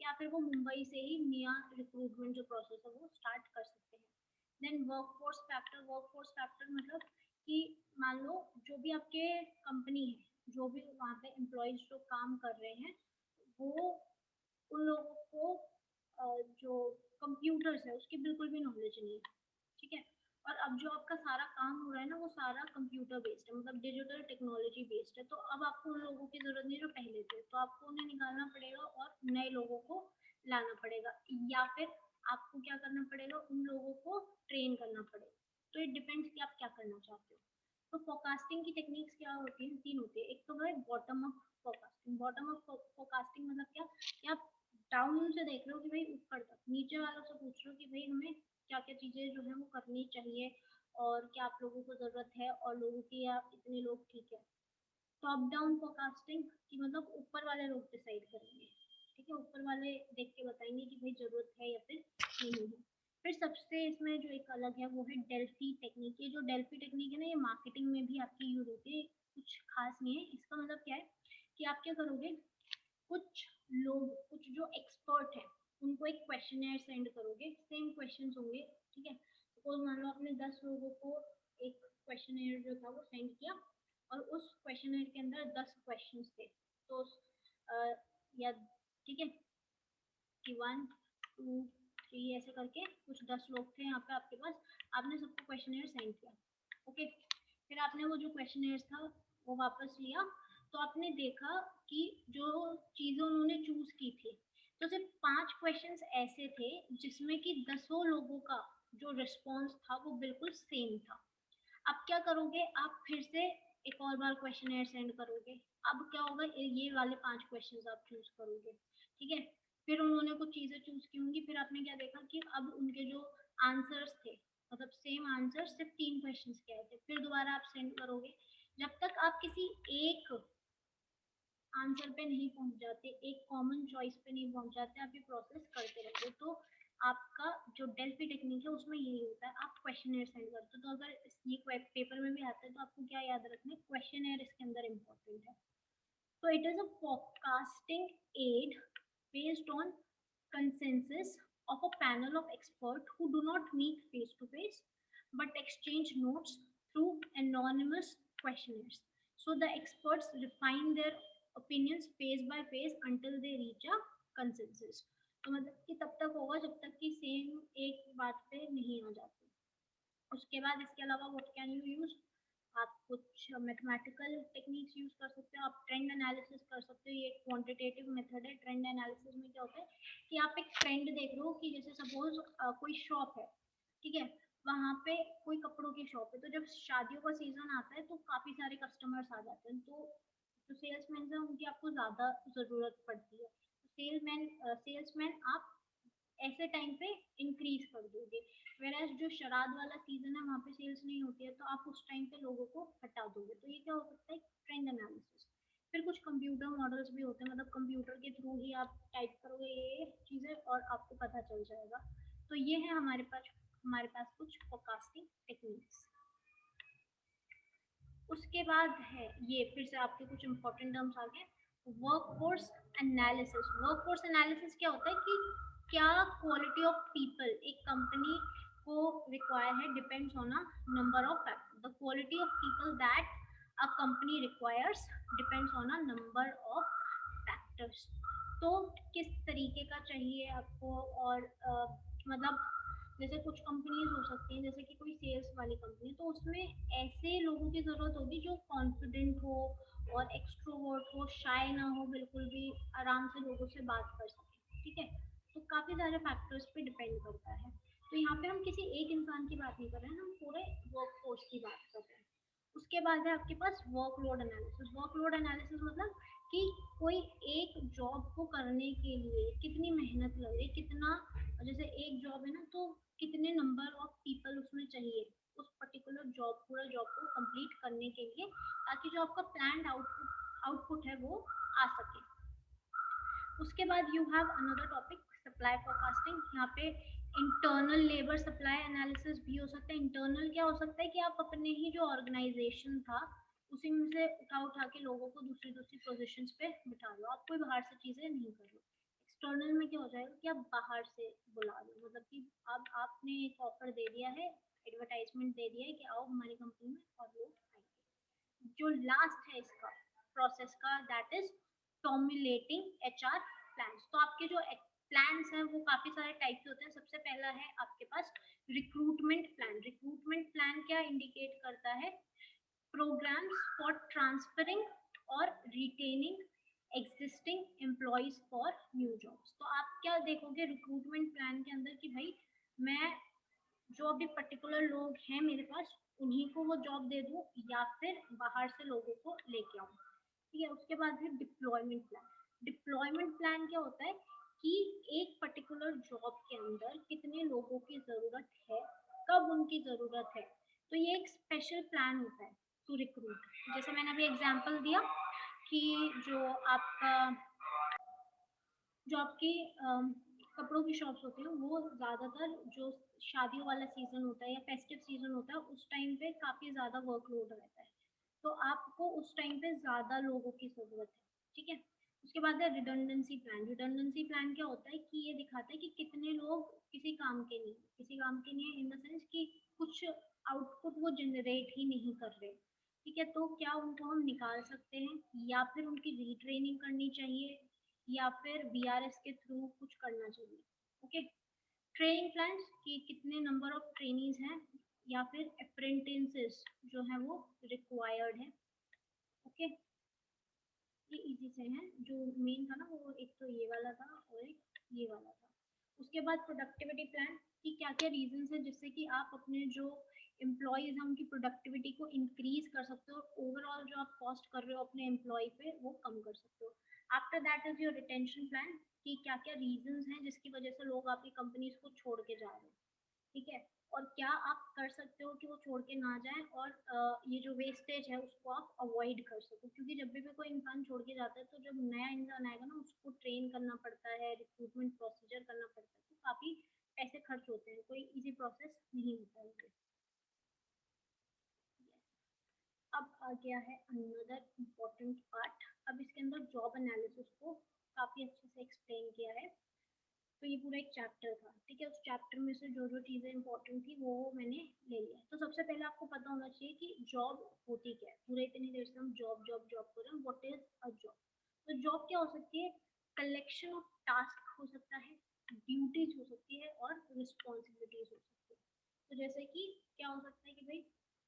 या फिर वो मुंबई से ही नया रिक्रूटमेंट जो प्रोसेस है वो स्टार्ट कर सकते हैं। Then workforce factor. Workforce factor मतलब कि मान लो जो भी आपके कंपनी है, जो भी वहाँ पे एम्प्लॉयज जो काम कर रहे हैं, वो उन लोगों को जो कंप्यूटर्स है उसकी बिल्कुल भी नॉलेज नहीं है, ठीक है। और अब जो आपका सारा काम हो रहा है ना वो सारा कंप्यूटर बेस्ड है, मतलब डिजिटल टेक्नोलॉजी बेस्ड है। तो अब आपको उन लोगों की जरूरत नहीं जो पहले थे, तो आपको उन्हें निकालना पड़ेगा और नए लोगों को लाना पड़ेगा, या फिर आपको क्या करना पड़ेगा, उन लोगों को ट्रेन करना पड़ेगा। तो इट डिपेंड्स कि आप क्या करना चाहते हो। तो फोरकास्टिंग की टेक्निक्स क्या होती हैं? तीन होती है। एक तो है bottom up forecasting. Bottom up forecasting मतलब क्या कि आप डाउन से देख रहे हो कि भाई ऊपर तक, नीचे वालों से पूछ रहे हो कि भाई हमें क्या क्या चीजें जो है वो करनी चाहिए और क्या आप लोगों को ज़रूरत है और लोगों की, या इतने लोग ठीक है। टॉप डाउन फोरकास्टिंग कि मतलब ऊपर वाले लोग डिसाइड करेंगे, ठीक है, ऊपर वाले देख के बताएंगे कि भाई ज़रूरत है या फिर नहीं है। फिर सबसे इसमें जो एक अलग है वो है डेल्फी टेक्निक। ये जो डेल्फी टेक्निक है ना, ये मार्केटिंग में भी आपकी यूज होती है, कुछ खास नहीं है। इसका मतलब क्या है कि आप क्या करोगे, कुछ लोग, कुछ जो एक्सपर्ट है, उनको एक क्वेश्चनर सेंड करोगे, सेम क्वेश्चंस होंगे, ठीक है। सपोज मान लो आपने 10 लोगों को एक क्वेश्चनर जो था वो सेंड किया, और उस क्वेश्चनर के अंदर 10 क्वेश्चंस थे, तो या ठीक है कि 1 2 3 ऐसे करके कुछ 10 लोग थे यहाँ पे आपके पास, आपने सबको क्वेश्चनर सेंड किया, ओके। फिर आपने वो जो क्वेश्चनर था वो वापस लिया, तो आपने देखा कि जो चीजें उन्होंने चूज की थी, तो सिर्फ 5 क्वेश्चंस ऐसे थे जिसमें कि 10 लोगों का जो रिस्पॉन्स था वो बिल्कुल सेम था। अब क्या करोगे, आप फिर से एक और बार क्वेश्चनर सेंड करोगे। अब क्या होगा, ये वाले 5 क्वेश्चंस आप चूज करोगे, ठीक है। फिर उन्होंने कुछ चीजें चूज की होंगी, फिर आपने क्या देखा कि अब उनके जो आंसर्स थे, मतलब सेम आंसर, सिर्फ 3 क्वेश्चंस के आए थे, फिर दोबारा आप सेंड करोगे। जब तक आप किसी एक आंसर पे नहीं पहुंच जाते, एक कॉमन चॉइस पे नहीं पहुंच जाते, आप ये प्रोसेस करते रहते, तो आपका जो डेल्फी टेक्निक है उसमें यही होता है, आप क्वेश्चनर सेंड करते हो। तो अगर ये पेपर में भी आता है तो आपको क्या याद रखना है, क्वेश्चनर इसके अंदर इम्पोर्टेंट है। So it is a forecasting aid based on consensus of a panel of experts who do not meet face to face but exchange notes through anonymous questionnaires. So the experts refine their opinions phase by phase until they reach a consensus. तो मतलब कि तब तक होगा जब तक कि same एक बात पे नहीं आ जाते। उसके बाद इसके अलावा व्हाट कैन यू यूज, आप कुछ मैथमेटिकल टेक्निक्स यूज कर सकते हो, आप ट्रेंड एनालिसिस कर सकते हो। ये एक क्वांटिटेटिव मेथड है। ट्रेंड एनालिसिस में क्या होता है कि आप एक ट्रेंड देख रहे हो कि जैसे सपोज कोई शॉप है, ठीक है, वहां पे कोई कपड़ों की शॉप है, तो जब शादियों का सीजन आता है तो काफी सारे कस्टमर्स आ जाते हैं, तो जो सेल्समैन है उनकी आपको ज्यादा जरूरत पड़ती है। सेल्समैन आप ऐसे टाइम पे इंक्रीज कर दोगे, वेराज जो शराद वाला सीजन है वहाँ पे सेल्स नहीं होती है, तो आप उस टाइम पे लोगों को हटा दोगे। तो ये क्या हो सकता है, ट्रेंड एनालिसिस। फिर कुछ कंप्यूटर मॉडल्स भी होते हैं, मतलब कंप्यूटर के थ्रू ही आप टाइप करोगे ये चीजें और आपको पता चल जाएगा। तो ये है हमारे पास कुछ फोरकास्टिंग टेक्निक्स। उसके बाद है ये, फिर से आपके कुछ इंपॉर्टेंट टर्म्स आ गए, वर्कफोर्स एनालिसिस। वर्कफोर्स एनालिसिस क्या होता है कि क्या क्वालिटी ऑफ पीपल एक कंपनी को रिक्वायर है, depends on a number of factor. The quality of people that a company requires depends on a number of factors. तो किस तरीके का चाहिए आपको, और मतलब जैसे कुछ कंपनीज हो सकती हैं, जैसे कि कोई सेल्स वाली कंपनी, तो उसमें ऐसे लोगों की जरूरत होगी जो कॉन्फिडेंट हो और एक्सट्रोवर्ट हो, शाय ना हो, बिल्कुल भी आराम से लोगों से बात कर सके, ठीक है। तो काफी सारे फैक्टर्स पे डिपेंड करता है। तो यहाँ पे हम किसी एक इंसान की बात नहीं कर रहे हैं, हम पूरे वर्कफोर्स की बात कर रहे हैं। उसके बाद है आपके पास वर्कलोड एनालिसिस। वर्कलोड एनालिसिस मतलब कि कोई एक जॉब को करने के लिए कितनी मेहनत लगे, कितना, जैसे एक जॉब है ना, तो कितने नंबर ऑफ पीपल उसमें चाहिए उस पर्टिकुलर जॉब, पूरा जॉब को कंप्लीट करने के लिए, ताकि जो आपका प्लान्ड आउटपुट है वो आ सके। उसके बाद you have another topic, supply forecasting. यहाँ पे इंटरनल लेबर सप्लाई एनालिसिस भी हो सकता है। इंटरनल क्या हो सकता है कि आप अपने ही जो ऑर्गेनाइजेशन था उसी में से उठा उठा के लोगों को दूसरी दूसरी पोजीशंस पे बिठा लो, आप कोई बाहर से चीजें नहीं कर रहे। एक्सटर्नल में क्या हो जाएगा कि आप बाहर से बुला लो, मतलब कि अब आपने एक ऑफर दे दिया है, एडवर्टाइजमेंट दे दिया है कि आओ हमारी कंपनी में, और लोग आएंगे। जो लास्ट है इसका प्रोसेस का, that is formulating HR plans. तो आपके जो प्लान्स हैं वो काफी सारे टाइप के होते हैं। सबसे पहला है आपके पास रिक्रूटमेंट प्लान। रिक्रूटमेंट प्लान क्या इंडिकेट करता है, प्रोग्राम्स फॉर ट्रांसफरिंग और retaining existing employees for new jobs. तो आप क्या देखोगे रिक्रूटमेंट प्लान के अंदर कि भाई मैं जो अभी पर्टिकुलर लोग हैं मेरे पास उन्हीं को वो जॉब दे दूं, या फिर बाहर से लोगों को लेके आऊं, ठीक है। उसके बाद है डिप्लॉयमेंट प्लान। डिप्लॉयमेंट प्लान क्या होता है कि एक पर्टिकुलर जॉब के अंदर कितने लोगों की जरूरत है, कब उनकी जरूरत है, तो ये एक स्पेशल प्लान होता है टू रिक्रूट। जैसे मैंने अभी एग्जांपल दिया कि जो आपकी कपड़ों की शॉप्स होती है वो ज़्यादातर जो शादियों वाला सीज़न होता है या फेस्टिव सीज़न होता है उस टाइम पे काफ़ी ज़्यादा वर्कलोड रहता है, तो आपको उस टाइम पे ज़्यादा लोगों की ज़रूरत है, ठीक है। उसके बाद है रिडंडेंसी प्लान। रिडंडेंसी प्लान क्या होता है कि ये दिखाता है कि कितने लोग किसी काम के नहीं, किसी काम के नहीं इन द सेंस कि कुछ आउटपुट वो जनरेट ही नहीं कर रहे, ठीक है। तो क्या उनको हम निकाल सकते हैं या फिर उनकी रीट्रेनिंग करनी चाहिए या फिर बीआरएस के थ्रू कुछ करना चाहिए, ओके। ट्रेनिंग प्लान्स कि कितने नंबर ऑफ ट्रेनीज हैं या फिर अप्रेंटिसेस जो है वो रिक्वायर्ड है, ओके। ये इजी से हैं। जो मेन था ना वो एक तो ये वाला था और एक ये वाला था। उसके बाद प्रोडक्टिविटी प्लान कि क्या क्या रीजंस है जिससे कि आप अपने जो एम्प्लॉयज हैं उनकी प्रोडक्टिविटी को इंक्रीज कर सकते हो और ओवरऑल जो आप कॉस्ट कर रहे हो अपने एम्प्लॉय पे वो कम कर सकते हो। After that is your retention plan कि क्या क्या रीजंस हैं जिसकी वजह से लोग आपकी कंपनीज को छोड़ के जा रहे हैं, ठीक है। और क्या आप कर सकते हो कि वो छोड़ के ना जाए और ये जो वेस्टेज है उसको आप अवॉइड कर सको, क्योंकि जब भी कोई इंसान छोड़ के जाता है तो जब नया इंसान आएगा ना उसको ट्रेन करना पड़ता है, रिक्रूटमेंट प्रोसीजर करना पड़ता है, तो काफी पैसे खर्च होते हैं, कोई इजी प्रोसेस नहीं होता है ये। अब आ गया है अनदर इम्पोर्टेंट पार्ट। अब इसके अंदर जॉब एनालिसिस को काफी अच्छे से एक्सप्लेन किया है। तो ये पूरा एक चैप्टर था, ठीक है। उस चैप्टर में से जो जो चीजें इंपॉर्टेंट थी वो मैंने ले लिया। तो सबसे पहले आपको पता होना चाहिए कि जॉब होती क्या है। पूरे इतनी देर से हम जॉब जॉब जॉब कर रहे हैं, व्हाट इज अ जॉब। तो जॉब क्या हो सकती है, कलेक्शन ऑफ टास्क हो सकता है, ड्यूटीज हो सकती है और रिस्पॉन्सिबिलिटीज हो सकती है। तो जैसे कि क्या हो सकता है कि भाई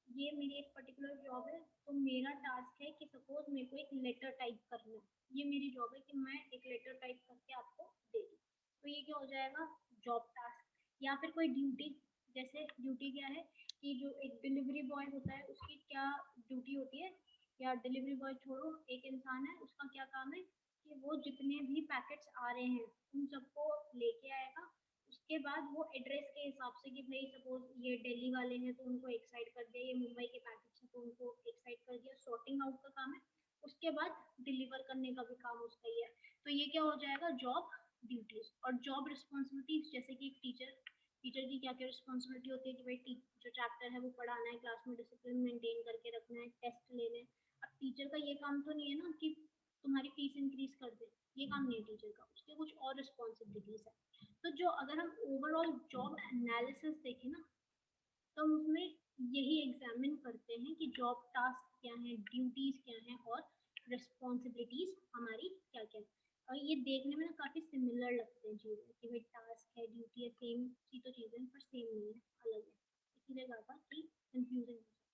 ये मेरी एक पर्टिकुलर जॉब है, तो मेरा टास्क है कि सपोज मेरे को एक लेटर टाइप करना है, ये मेरी जॉब है कि मैं एक लेटर टाइप करके आपको दे दूँ, तो ये क्या हो जाएगा, जॉब टास्क। या फिर कोई ड्यूटी, जैसे ड्यूटी क्या है कि जो एक डिलीवरी बॉय होता है उसकी क्या ड्यूटी होती है, या डिलीवरी बॉय छोड़ो, एक इंसान है उसका क्या काम है कि वो जितने भी पैकेट्स आ रहे हैं उन सबको लेके आएगा। उसके बाद वो एड्रेस के हिसाब से कि भाई सपोज ये दिल्ली वाले हैं तो उनको एक साइड कर दिया, ये मुंबई के पैकेट्स हैं तो उनको एक साइड कर दिया, सॉर्टिंग आउट का काम है। उसके बाद डिलीवर करने का भी काम उसका ही है। तो ये क्या हो जाएगा, जॉब ड्यूटीज। और जॉब रिस्पॉन्सिबिलिटीज जैसे कि एक टीचर, टीचर की क्या क्या रिस्पॉन्सिबिलिटी होती है कि भाई जो चैप्टर है वो पढ़ाना है, क्लास में डिसिप्लिन मेंटेन करके रखना है, टेस्ट लेने हैं। अब टीचर का ये काम तो नहीं है ना कि तुम्हारी फीस इंक्रीज कर दे, ये काम नहीं है टीचर का, उसके कुछ और रिस्पॉन्सिबिलिटीज है। तो जो अगर हम ओवरऑल जॉब एनालिसिस देखें ना, तो हम उसमें यही एग्जामिन करते हैं कि जॉब टास्क क्या है, ड्यूटीज क्या है और रिस्पॉन्सिबिलिटीज हमारी क्या क्या है। और ये देखने में ना काफी सिमिलर लगते हैं चीजें कि भाई टास्क है, ड्यूटी है, सेम सी तो चीजें हैं, पर सेम नहीं है, अलग है। इसीलिए कहा था कि कंफ्यूजन हो सकता है।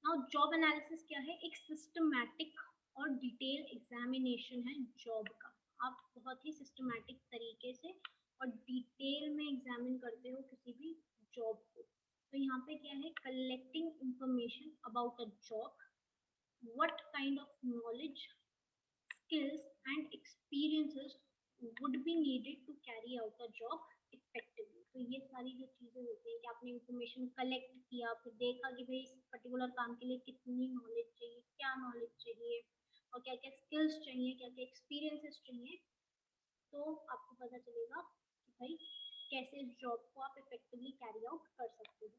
नाउ जॉब एनालिसिस क्या है, एक सिस्टमैटिक और डिटेल एग्जामिनेशन है जॉब का। आप बहुत ही सिस्टमैटिक तरीके से और डिटेल में एग्जामिन करते हो किसी भी जॉब को। तो यहाँ पे क्या है, collecting information about a job, what kind of knowledge, skills and experiences would be needed to carry out a job effectively। तो ये सारी जो चीजें होती हैं कि आपने इंफॉर्मेशन कलेक्ट किया, फिर देखा कि भाई इस पर्टिकुलर काम के लिए कितनी नॉलेज चाहिए, क्या नॉलेज चाहिए और क्या क्या स्किल्स चाहिए, क्या क्या एक्सपीरियंसेस चाहिए, तो आपको पता चलेगा कि भाई कैसे इस जॉब को आप इफेक्टिवली कैरी आउट कर सकते हो।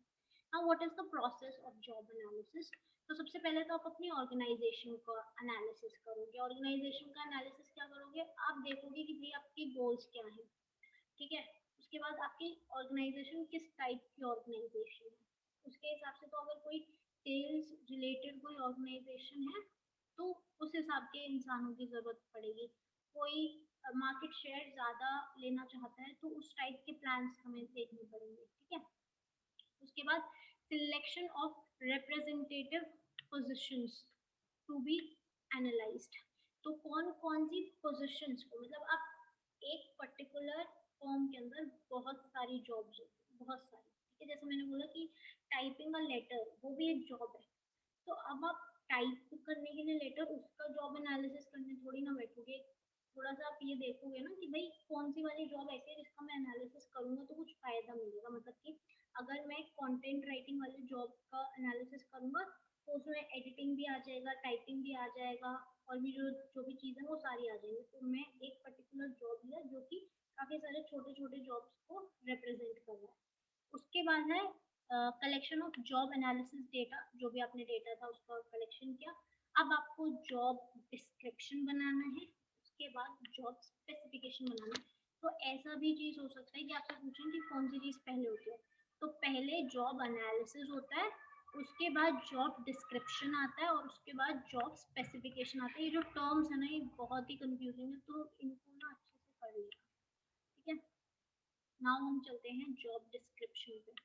Now what is the process of job analysis. तो सबसे पहले तो आप अपनी ऑर्गेनाइजेशन का एनालिसिस करोगे। ऑर्गेनाइजेशन का एनालिसिस क्या करोगे, आप देखोगे कि भाई आपके गोल्स क्या हैं, ठीक है। उसके बाद आपकी ऑर्गेनाइजेशन किस टाइप की ऑर्गेनाइजेशन है, उसके हिसाब से तो अगर कोई सेल्स रिलेटेड कोई ऑर्गेनाइजेशन है तो उस हिसाब के इंसानों की जरूरत पड़ेगी। कोई मार्केट शेयर ज्यादा लेना चाहता है तो उस टाइप के प्लान्स हमें देखने पड़ेंगे, ठीक है। उसके बाद selection of representative positions to be analysed. तो कौन कौन सी पोजीशंस को, मतलब आप एक पर्टिकुलर फॉर्म के अंदर बहुत सारी जॉब्स होती है, बहुत सारी, ठीक है। जैसे मैंने बोला कि टाइपिंग अ लेटर वो भी एक जॉब है, तो अब आप टाइप करने के लिए लेटर उसका जॉब एनालिसिस करने थोड़ी ना बैठोगे। थोड़ा सा आप ये देखोगे ना कि भाई कौन सी वाली जॉब ऐसी है जिसका मैं एनालिसिस करूंगा तो कुछ फायदा मिलेगा। मतलब कि अगर मैं कंटेंट राइटिंग वाली जॉब का एनालिसिस करूंगा तो उसमें एडिटिंग भी आ जाएगा, टाइपिंग भी आ जाएगा, और भी जो जो भी चीज़ें वो सारी आ जाएंगी। तो मैं एक पर्टिकुलर जॉब लिया जो कि काफ़ी सारे छोटे छोटे जॉब्स को रिप्रेजेंट कर रहा है। उसके बाद है collection of job analysis data, जो भी आपने डेटा था उसका कलेक्शन किया। अब आपको जॉब डिस्क्रिप्शन बनाना है, उसके बाद जॉब स्पेसिफिकेशन बनाना है। तो ऐसा भी चीज़ हो सकता है कि आपसे पूछें कि कौन सी चीज़ पहले होती है। तो पहले जॉब एनालिसिस होता है, उसके बाद जॉब डिस्क्रिप्शन आता है, और उसके बाद जॉब स्पेसिफिकेशन आता है। ये जो टर्म्स है ना ये बहुत ही कंफ्यूजिंग है, तो इनको ना अच्छे से पढ़ लिया। ठीक है, नाउ हम चलते हैं जॉब डिस्क्रिप्शन पे।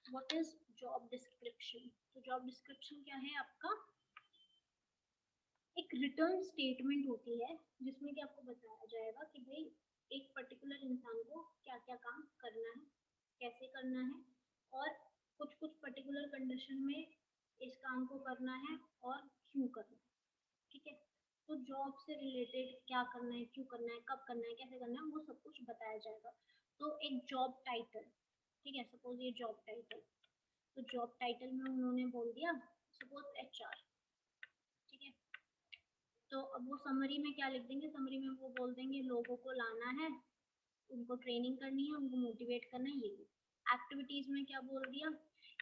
What is job description? तो जॉब डिस्क्रिप्शन क्या है आपका? एक रिटर्न स्टेटमेंट होती है जिसमें कि आपको बताया जाएगा कि भाई एक पर्टिकुलर इंसान को क्या क्या काम करना है, कैसे करना है, और कुछ कुछ पर्टिकुलर कंडीशन में इस काम को करना है और क्यों करना है। ठीक है, तो जॉब से रिलेटेड क्या करना है, क्यों करना है, कब करना है, कैसे करना है, वो सब कुछ बताया जाएगा। तो एक जॉब टाइटल, ठीक है, सपोज ये जॉब टाइटल, तो जॉब टाइटल में उन्होंने बोल दिया सपोज एचआर। ठीक है, तो अब वो समरी में क्या लिख देंगे? समरी में वो बोल देंगे लोगों को लाना है, उनको ट्रेनिंग करनी है, उनको मोटिवेट करना है। ये एक्टिविटीज में क्या बोल दिया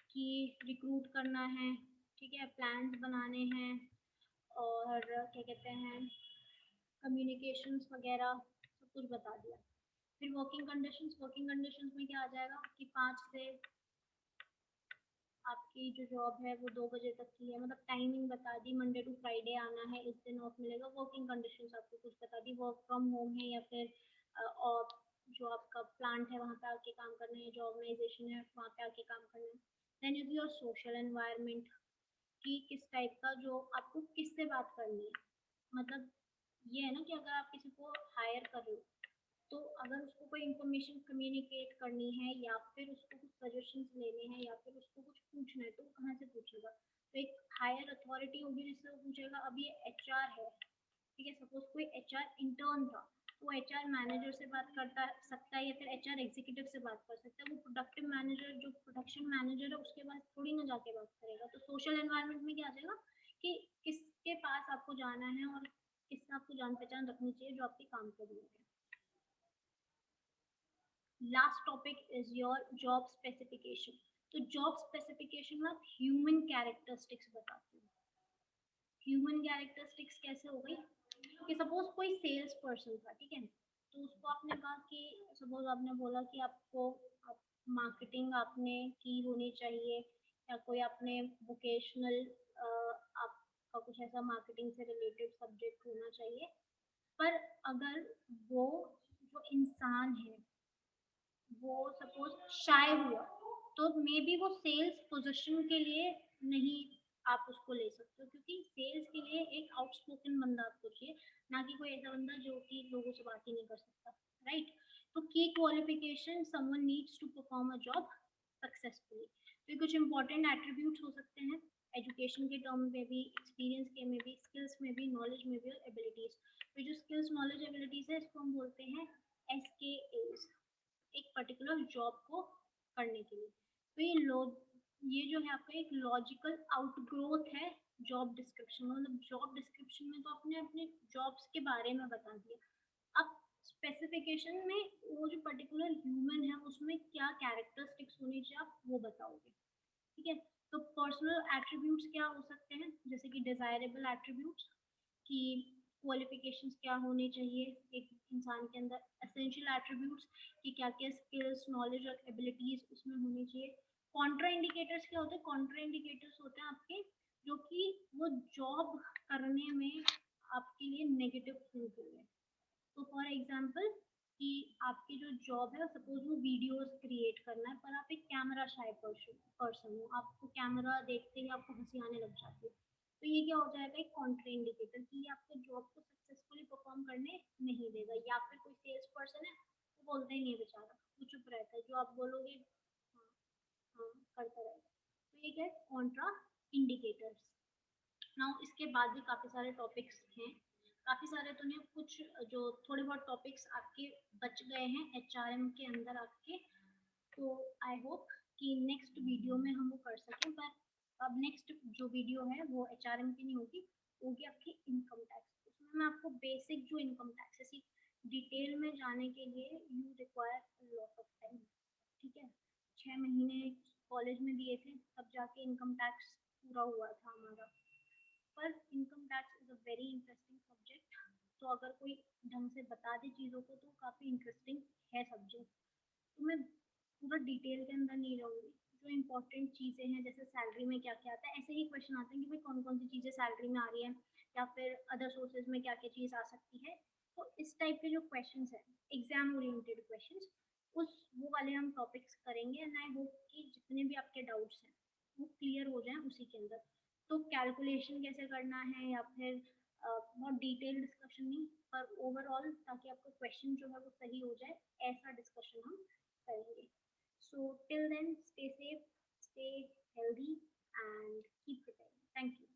कि रिक्रूट करना है, ठीक है, प्लान्स बनाने हैं, और क्या कहते हैं कम्युनिकेशंस वगैरह सब कुछ बता दिया। फिर वर्किंग कंडीशंस, वर्किंग कंडीशंस में क्या आ जाएगा कि 5 से आपकी जो जॉब है वो 2 बजे तक की है, मतलब टाइमिंग बता दी, मंडे टू फ्राइडे आना है, इस दिन ऑफ मिलेगा। वर्किंग कंडीशंस आपको कुछ बता दी, वर्क फ्रॉम होम है या फिर और जो आपका प्लांट है वहाँ पे आके काम करना है, जो ऑर्गेनाइजेशन है वहाँ पे आके काम करना है। Then is your social environment, कि किस टाइप का, जो आपको किससे बात करनी है। मतलब ये है ना कि अगर आप किसी को हायर कर रहे हो तो अगर उसको कोई इन्फॉर्मेशन कम्युनिकेट करनी है या फिर उसको कुछ सजेशंस लेने हैं या फिर उसको कुछ पूछना है तो वो कहाँ से पूछेगा? तो एक हायर अथॉरिटी होगी जिससे वो पूछेगा। अब ये एचआर है, ठीक है, सपोज कोई एचआर इंटर्न था, वो एचआर मैनेजर से बात करता सकता है या फिर एचआर एग्जीक्यूटिव से बात कर सकता है। वो प्रोडक्टिव मैनेजर, जो प्रोडक्शन मैनेजर है, उसके पास थोड़ी ना जाके बात करेगा। तो सोशल एनवायरनमेंट में क्या आ जाएगा कि किसके पास आपको जाना है और किससे आपको जान पहचान रखनी चाहिए जो आपके काम के लिए है। Last topic is your job specification. तो जॉब स्पेसिफिकेशन में आप ह्यूमन कैरेक्टरिस्टिक्स बताते हो। ह्यूमन कैरेक्टरिस्टिक्स कैसे हो गई कि सपोज कोई सेल्स पर्सन था, ठीक है, तो उसको आपने कहा कि सपोज आपने बोला कि आपको आप मार्केटिंग आपने की होनी चाहिए, या कोई आपने वोकेशनल आपका कुछ ऐसा मार्केटिंग से रिलेटेड सब्जेक्ट होना चाहिए। पर अगर वो जो इंसान है वो सपोज शाय हुआ, तो मे बी वो सेल्स पोजीशन के लिए नहीं आप उसको ले सकते हो, क्योंकि सेल्स के लिए एक आउटस्पोकन बंदा आपको चाहिए, ना कि कोई ऐसा बंदा जो कि लोगों से बात ही नहीं कर सकता। राइट, तो की qualification someone needs to perform a job successfully. तो ये कुछ इंपॉर्टेंट एट्रीब्यूट्स हो सकते हैं एजुकेशन के टर्म में भी, एक्सपीरियंस के में भी, स्किल्स में भी, नॉलेज में भी, और एबिलिटीज। तो जो स्किल्स नॉलेज एबिलिटीज है इसको हम बोलते हैं SKAs, एक पर्टिकुलर जॉब को करने के लिए। तो ये जो है आपका एक लॉजिकल आउटग्रोथ है जॉब डिस्क्रिप्शन में। मतलब जॉब डिस्क्रिप्शन में तो आपने अपने जॉब्स के बारे में बता दिया। अब स्पेसिफिकेशन में वो जो पर्टिकुलर ह्यूमन है उसमें क्या कैरेक्टरिस्टिक्स होनी चाहिए आप वो बताओगे। ठीक है, तो पर्सनल एट्रीब्यूट्स क्या हो सकते हैं, जैसे कि डिजायरेबल एट्रीब्यूट्स, कि क्वालिफिकेशंस क्या होने चाहिए एक इंसान के अंदर, एसेंशियल एट्रीब्यूट्स कि क्या क्या स्किल्स नॉलेज और एबिलिटीज उसमें होनी चाहिए। कॉन्ट्रा इंडिकेटर्स क्या होते हैं? कॉन्ट्रा इंडिकेटर्स होते हैं आपके जो कि वो जॉब करने में आपके लिए नेगेटिव प्रूफ हो गए। तो फॉर एग्जांपल कि आपकी जो जॉब है सपोज वो वीडियोस क्रिएट करना है, पर आप एक कैमरा शाय पर्सन हो, आपको कैमरा देखते ही आपको हंसी आने लग जाती है, तो ये क्या हो जाएगा एक कॉन्ट्रा इंडिकेटर कि ये आपको जॉब को सक्सेसफुली परफॉर्म करने नहीं देगा। या फिर कोई सेल्स पर्सन है वो बोलता ही नहीं बेचारा, वो चुप रहता है, जो आप बोलोगे हाँ हाँ करता रहेगा। तो ये क्या है? Contra indicators. नाउ इसके बाद भी काफी सारे टॉपिक्स हैं, काफ़ी सारे तो नहीं, कुछ जो थोड़े बहुत टॉपिक्स आपके बच गए हैं एचआरएम के अंदर आपके, तो आई होप कि नेक्स्ट वीडियो में हम वो कर सकें। पर अब नेक्स्ट जो वीडियो है वो एचआरएम की नहीं होगी, होगी आपकी इनकम टैक्स। उसमें मैं आपको बेसिक जो इनकम टैक्स है, डिटेल में जाने के लिए you require lot of time. ठीक है, 6 महीने कॉलेज में दिए थे तब जाके इनकम टैक्स पूरा हुआ था हमारा। पर income tax is a very interesting subject, तो अगर कोई ढंग से बता दे चीज़ों को तो काफ़ी इंटरेस्टिंग है सब्जेक्ट। तो मैं पूरा डिटेल के अंदर नहीं रहूँगी, जो इम्पोर्टेंट चीज़ें हैं जैसे सैलरी में क्या क्या आता है, ऐसे ही क्वेश्चन आते हैं कि भाई कौन कौन सी चीज़ें सैलरी में आ रही है, या फिर अदर सोर्सेज में क्या क्या चीज़ आ सकती है। तो इस टाइप के जो क्वेश्चंस हैं, एग्जाम ओरिएंटेड क्वेश्चंस, उस वो वाले हम टॉपिक्स करेंगे। एंड आई होप कि जितने भी आपके डाउट्स हैं वो क्लियर हो जाएं उसी के अंदर। तो कैलकुलेशन कैसे करना है या फिर बहुत डिटेल डिस्कशन नहीं, पर ओवरऑल ताकि आपका क्वेश्चन जो है वो सही हो जाए, ऐसा डिस्कशन हम करेंगे। So till then, stay safe, stay healthy, and keep preparing. Thank you.